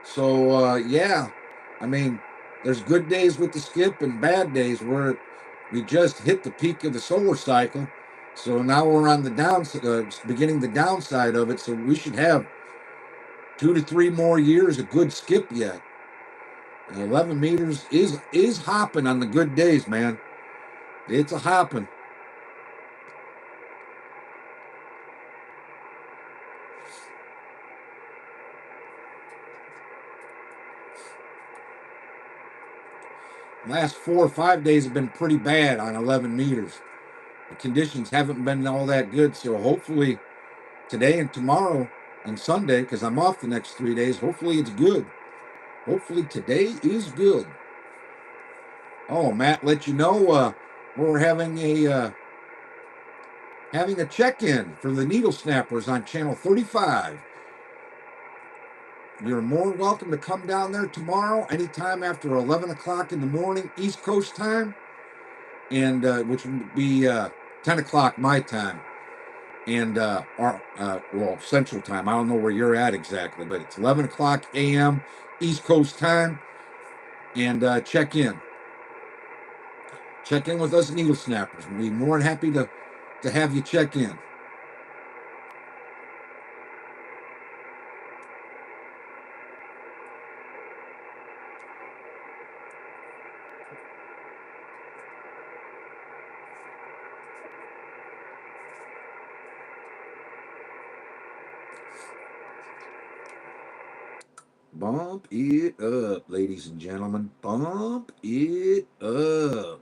So yeah, I mean, there's good days with the skip and bad days where we just hit the peak of the solar cycle. So now we're on the beginning the downside of it. So we should have 2 to 3 more years of good skip yet. And 11 meters is hopping on the good days, man. It's a hopping. Last 4 or 5 days have been pretty bad on 11 meters. The conditions haven't been all that good. So hopefully today and tomorrow and Sunday, because I'm off the next 3 days, hopefully it's good. Hopefully today is good. Oh, Matt, let you know we're having a check-in for the needle snappers on channel 35. You're more than welcome to come down there tomorrow, anytime after 11 o'clock in the morning, East Coast time, and which would be 10 o'clock my time, and well, Central time. I don't know where you're at exactly, but it's 11 o'clock a.m. East Coast time, and check in. Check in with us needle snappers. We'll be more than happy to have you check in. Bump it up, ladies and gentlemen. Bump it up.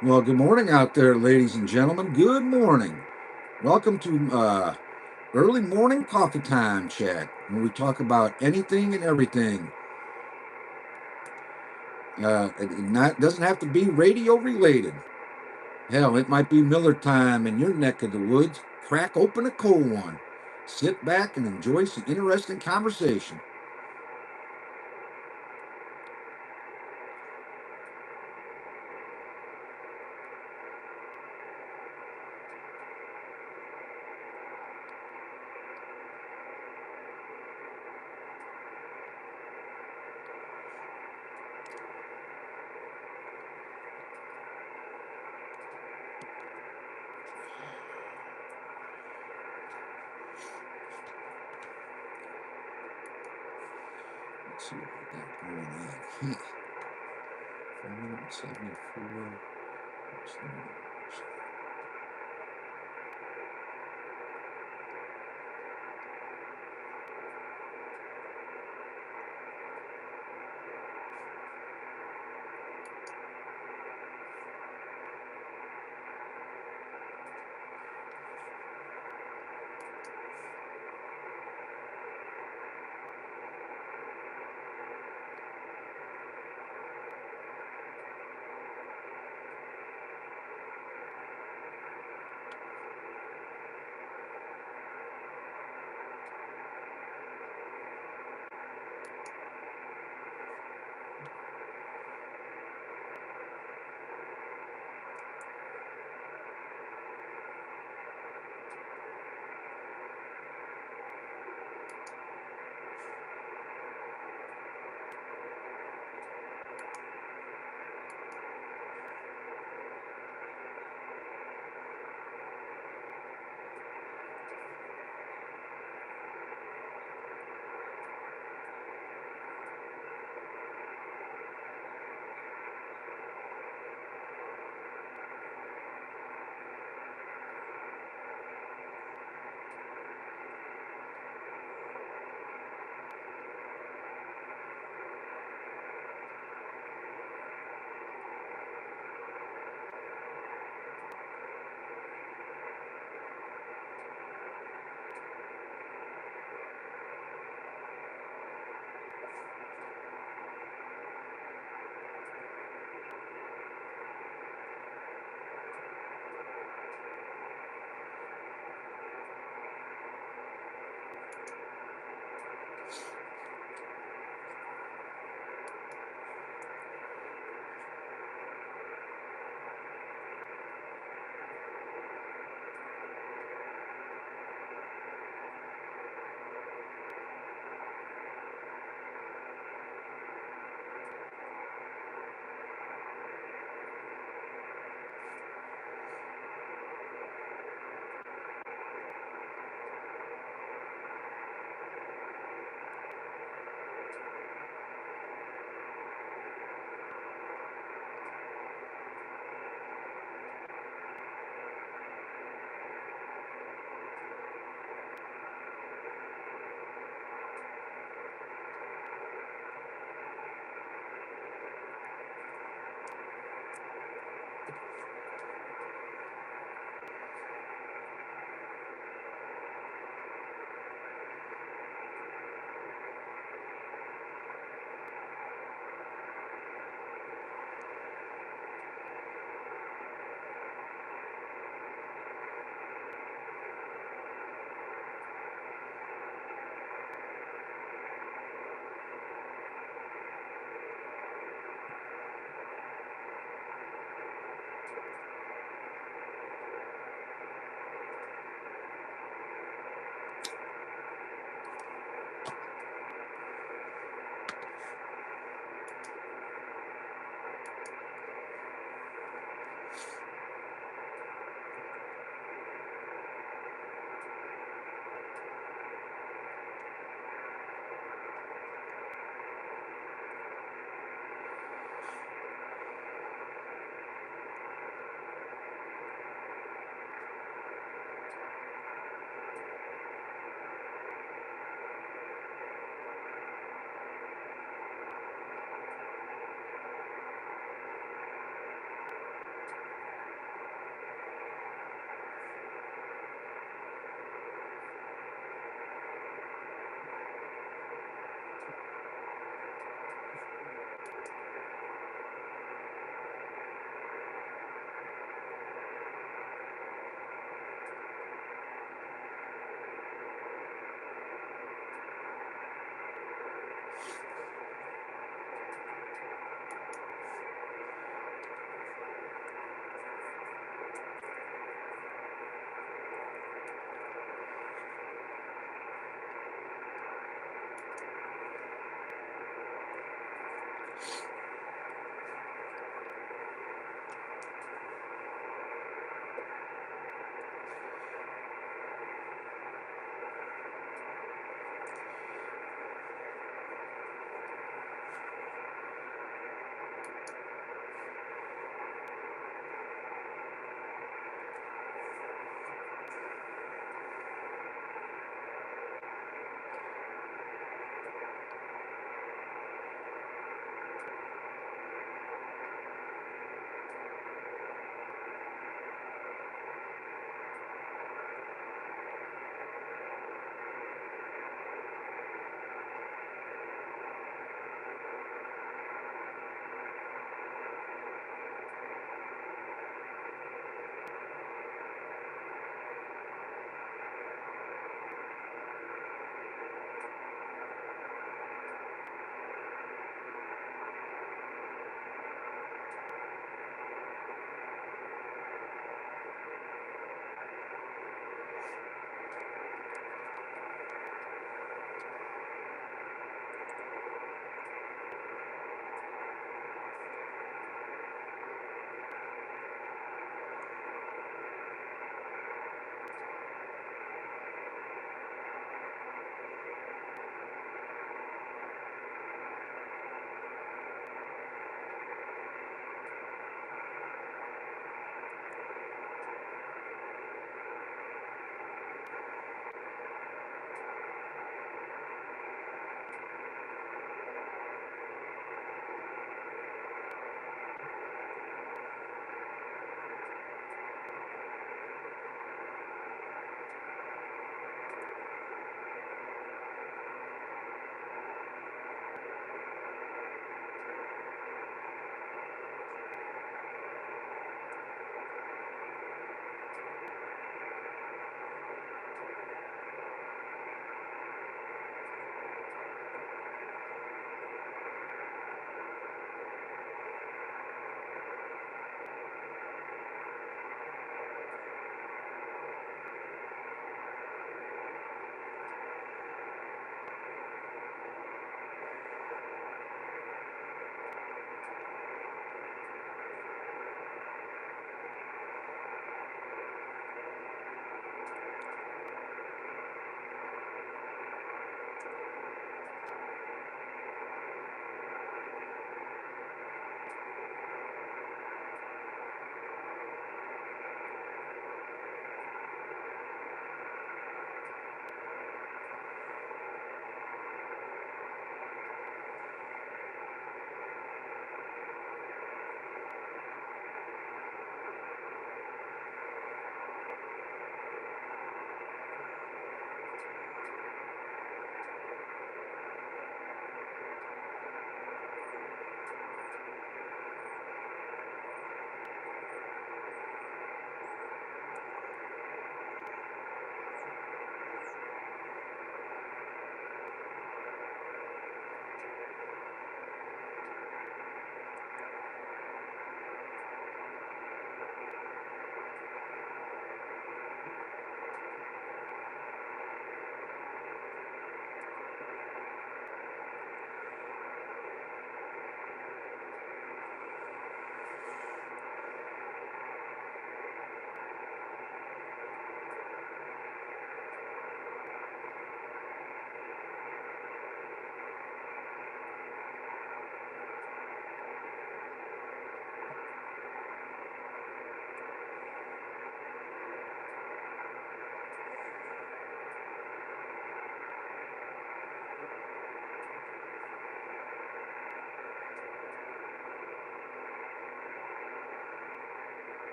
Well, good morning out there, ladies and gentlemen. Good morning. Welcome to early morning coffee time chat, where we talk about anything and everything. It doesn't have to be radio related. Hell, it might be Miller time in your neck of the woods. Crack open a cold one. Sit back and enjoy some interesting conversation. Let's see what we got going on here. 474.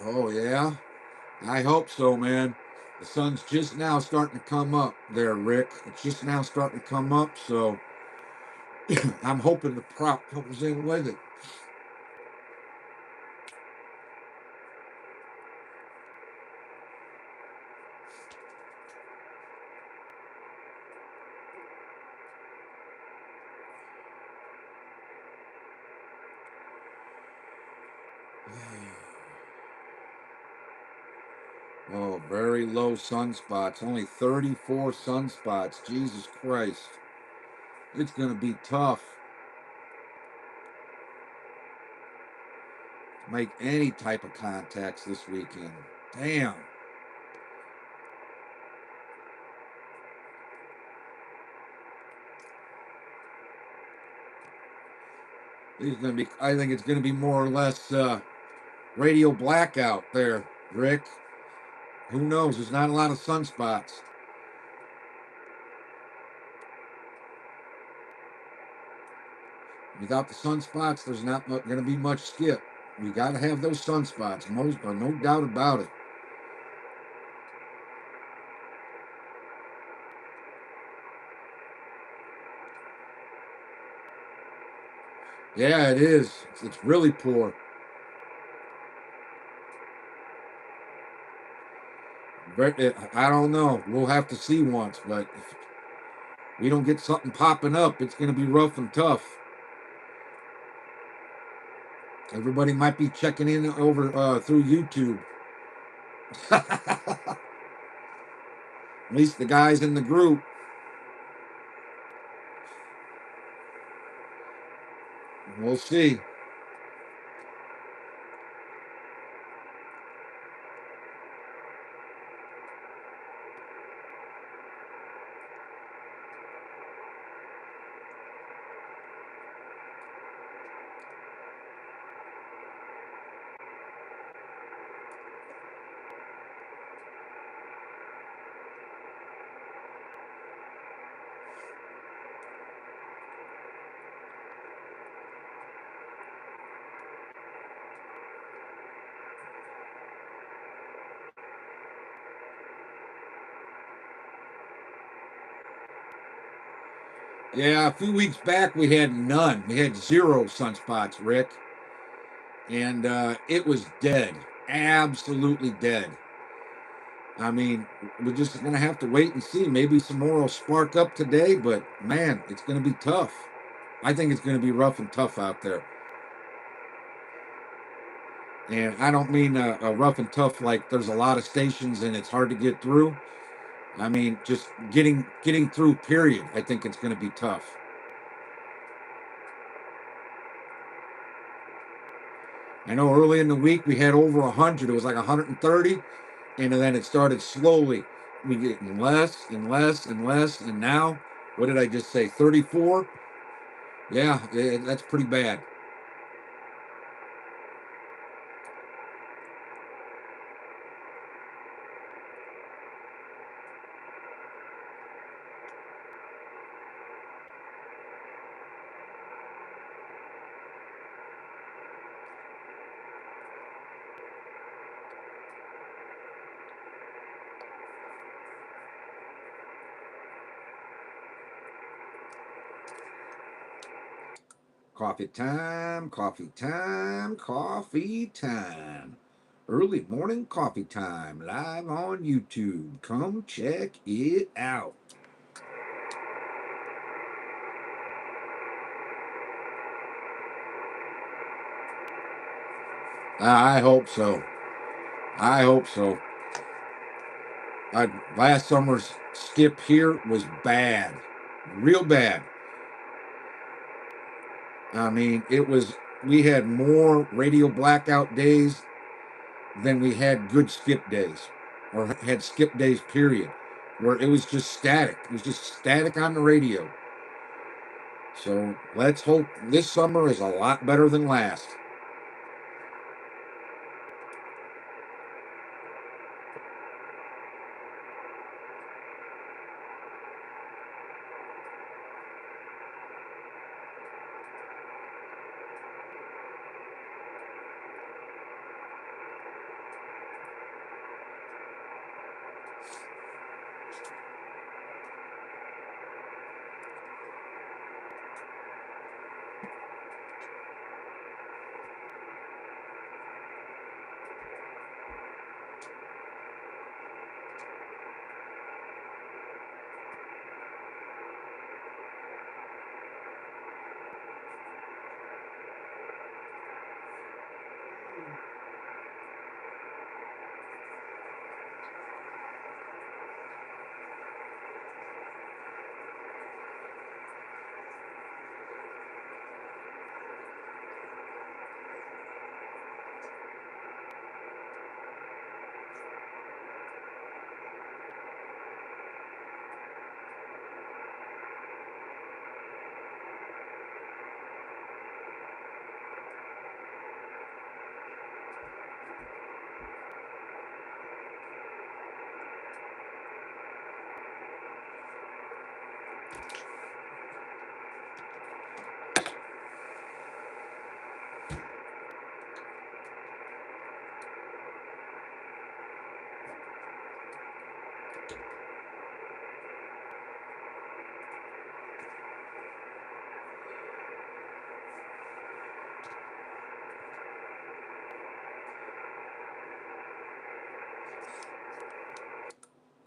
Oh, yeah? I hope so, man. The sun's just now starting to come up there, Rick. It's just now starting to come up, so I'm hoping the prop comes in with it. Oh, very low sunspots. Only 34 sunspots. Jesus Christ. It's going to be tough to make any type of contacts this weekend. Damn. I think it's going to be more or less radio blackout there, Rick. Who knows? There's not a lot of sunspots. Without the sunspots, there's not going to be much skip. We got to have those sunspots, no doubt about it. Yeah, it is. It's really poor. I don't know. We'll have to see once, but if we don't get something popping up, it's going to be rough and tough. Everybody might be checking in over through YouTube. At least the guys in the group. We'll see. Yeah, a few weeks back we had none. We had 0 sunspots, Rick. And it was dead. Absolutely dead. I mean, we're just going to have to wait and see. Maybe some more will spark up today, but man, it's going to be tough. I think it's going to be rough and tough out there. And I don't mean a rough and tough like there's a lot of stations and it's hard to get through. I mean, just getting through, period. I think it's going to be tough. I know early in the week we had over 100. It was like 130. And then it started slowly. We getting less and less and less. And now, what did I just say? 34? Yeah, that's pretty bad. Coffee time, coffee time, coffee time. Early morning coffee time live on YouTube. Come check it out. I hope so. I hope so. Last summer's skip here was bad, real bad. I mean, we had more radio blackout days than we had good skip days or had skip days, period, where it was just static. It was just static on the radio. So let's hope this summer is a lot better than last.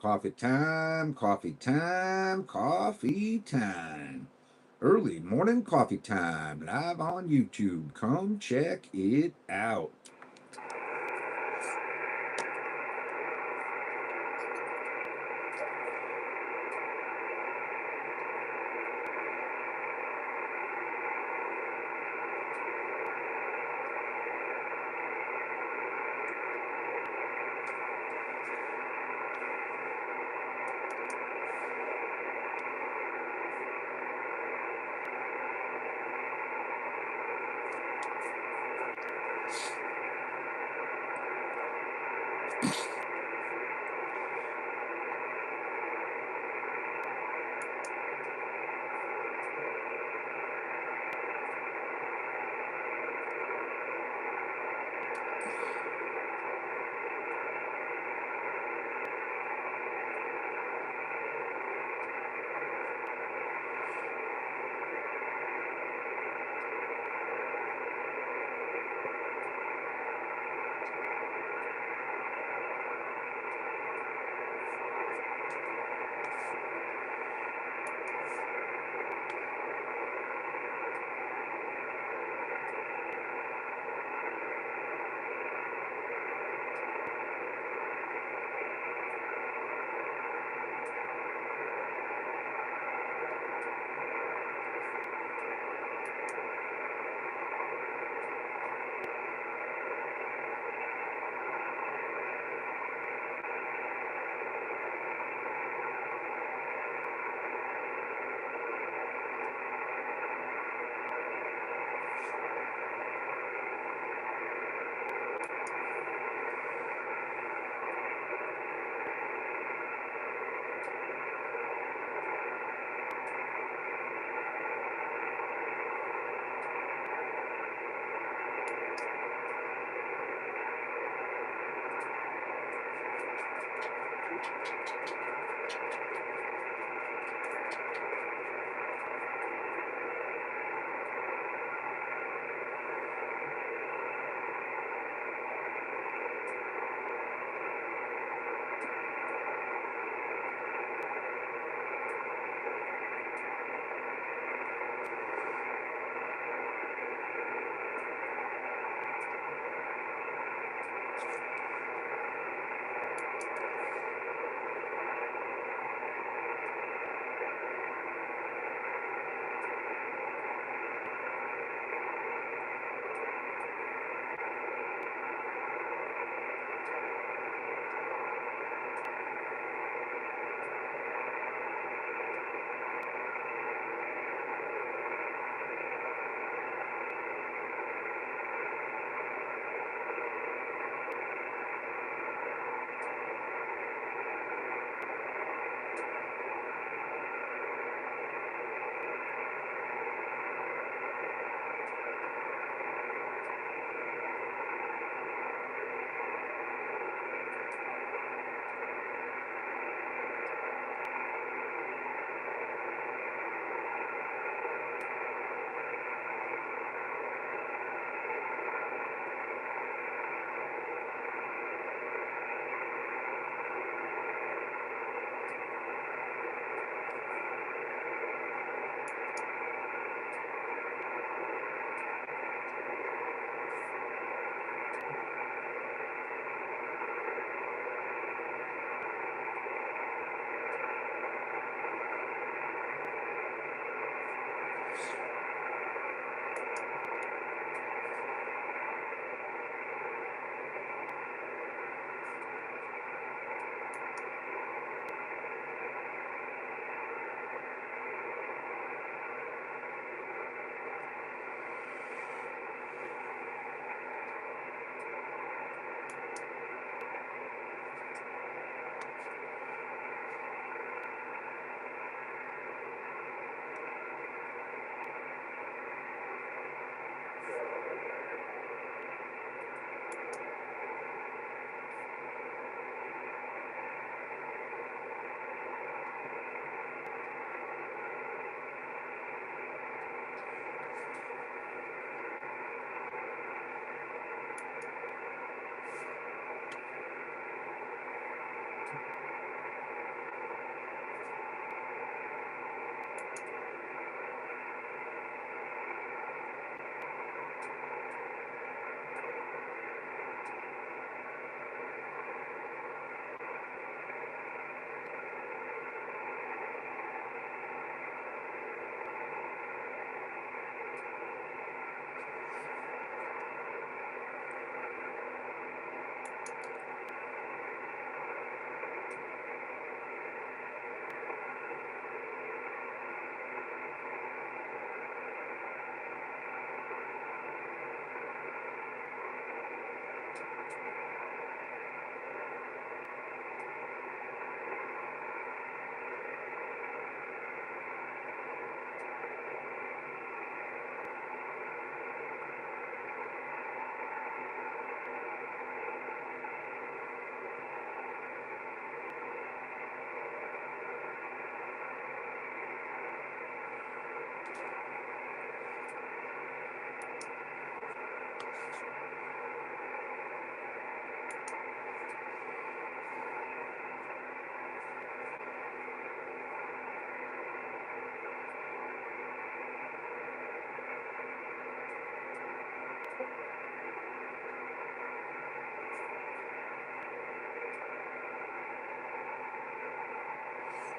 Coffee time, coffee time, coffee time. Early morning coffee time, live on YouTube. Come check it out.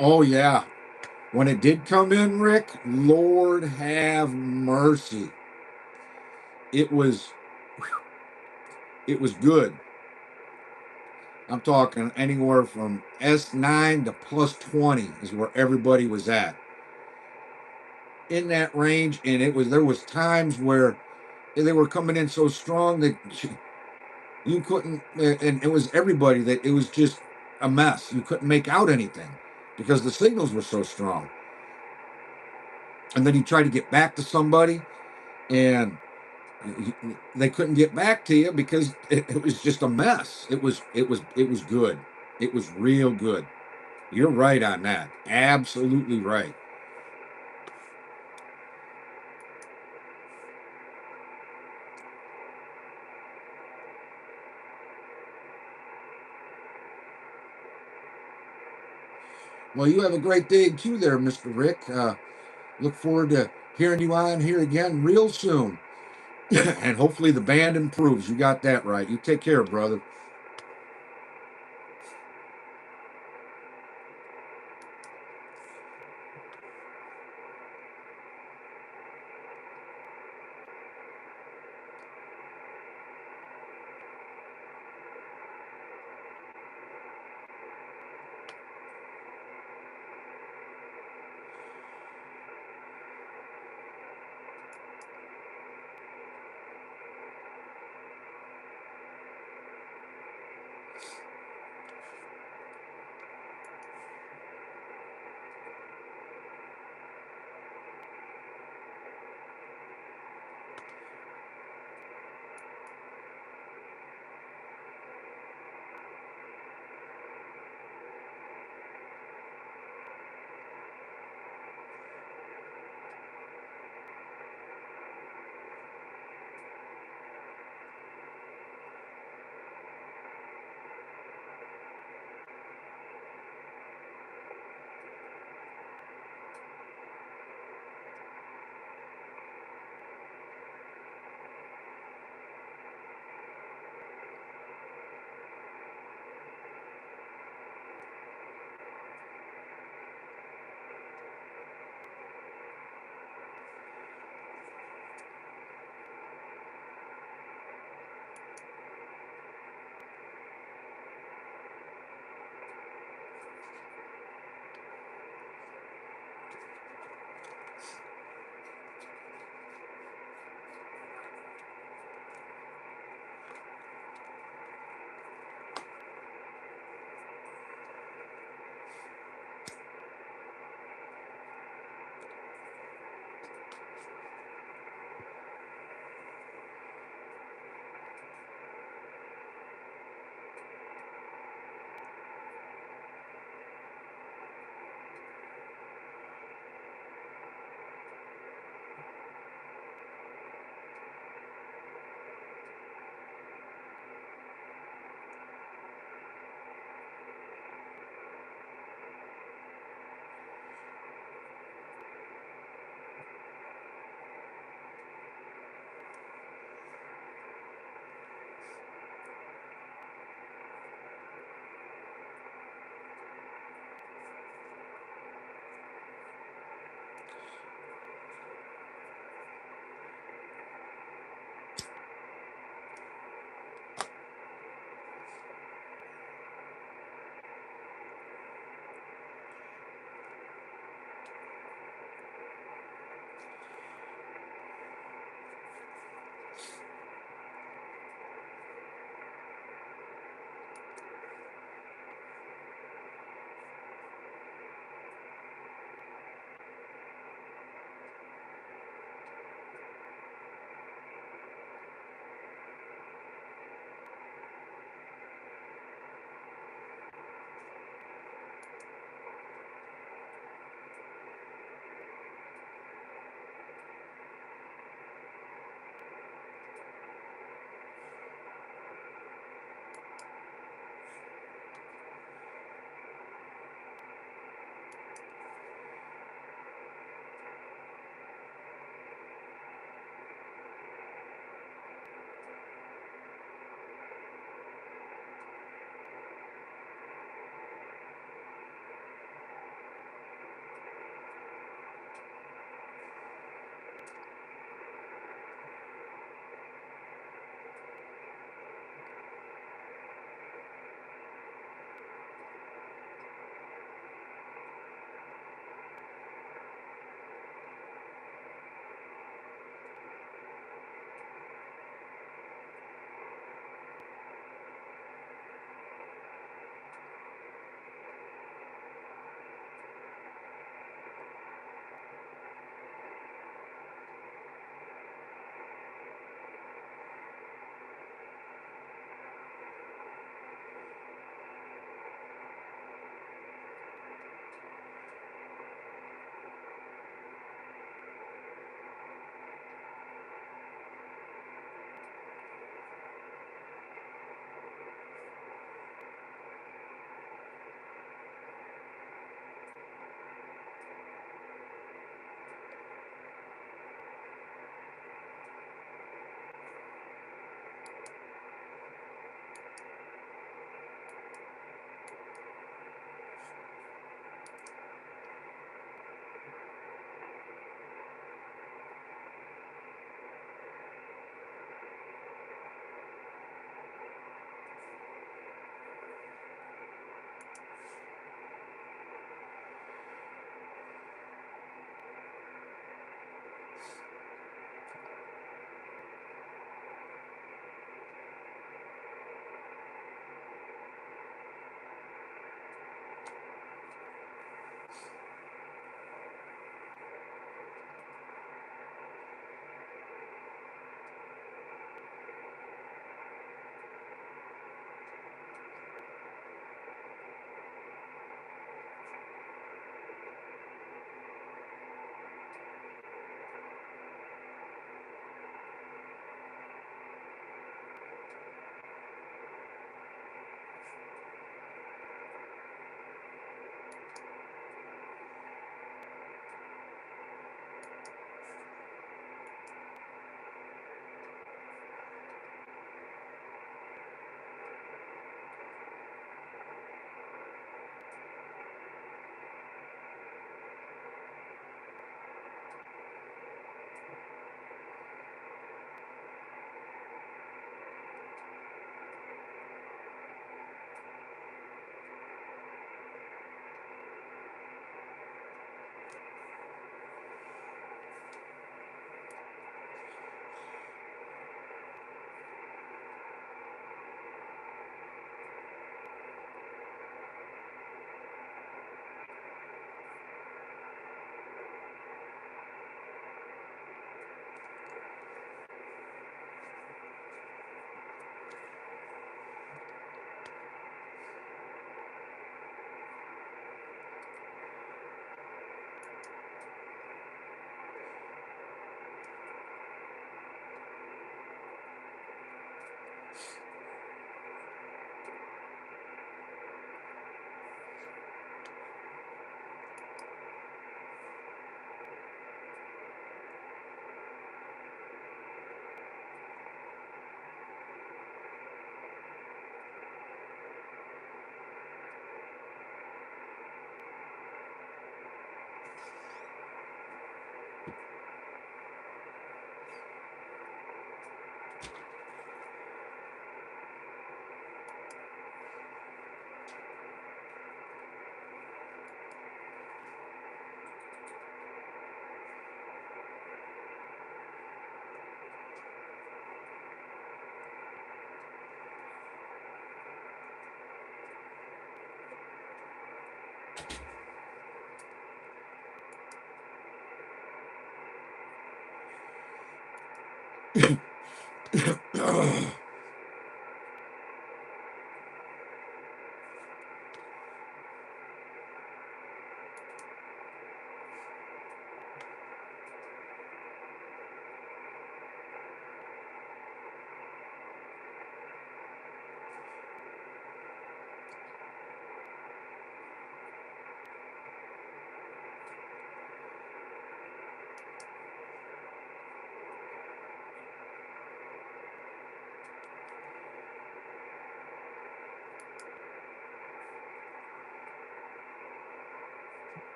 Oh yeah. When it did come in, Rick, Lord have mercy. It was it was good. I'm talking anywhere from S9 to plus 20 is where everybody was at. In that range, and there was times where they were coming in so strong that you couldn't, and it was everybody that it was just a mess. You couldn't make out anything because the signals were so strong. And then you try to get back to somebody, and they couldn't get back to you because it was just a mess. It was good. It was real good. You're right on that. Absolutely right. Well, you have a great day too, there, Mr. Rick. Look forward to hearing you on here again real soon. And hopefully the band improves. You got that right. You take care, brother.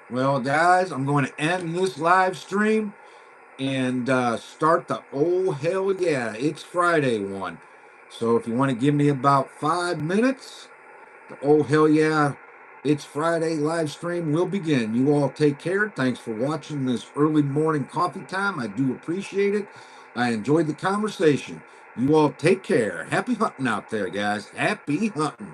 Well, guys, I'm going to end this live stream and start the oh hell yeah, it's Friday one. So if you want to give me about 5 minutes, the oh hell yeah, it's Friday live stream will begin. You all take care. Thanks for watching this early morning coffee time. I do appreciate it. I enjoyed the conversation. You all take care. Happy hunting out there, guys. Happy hunting.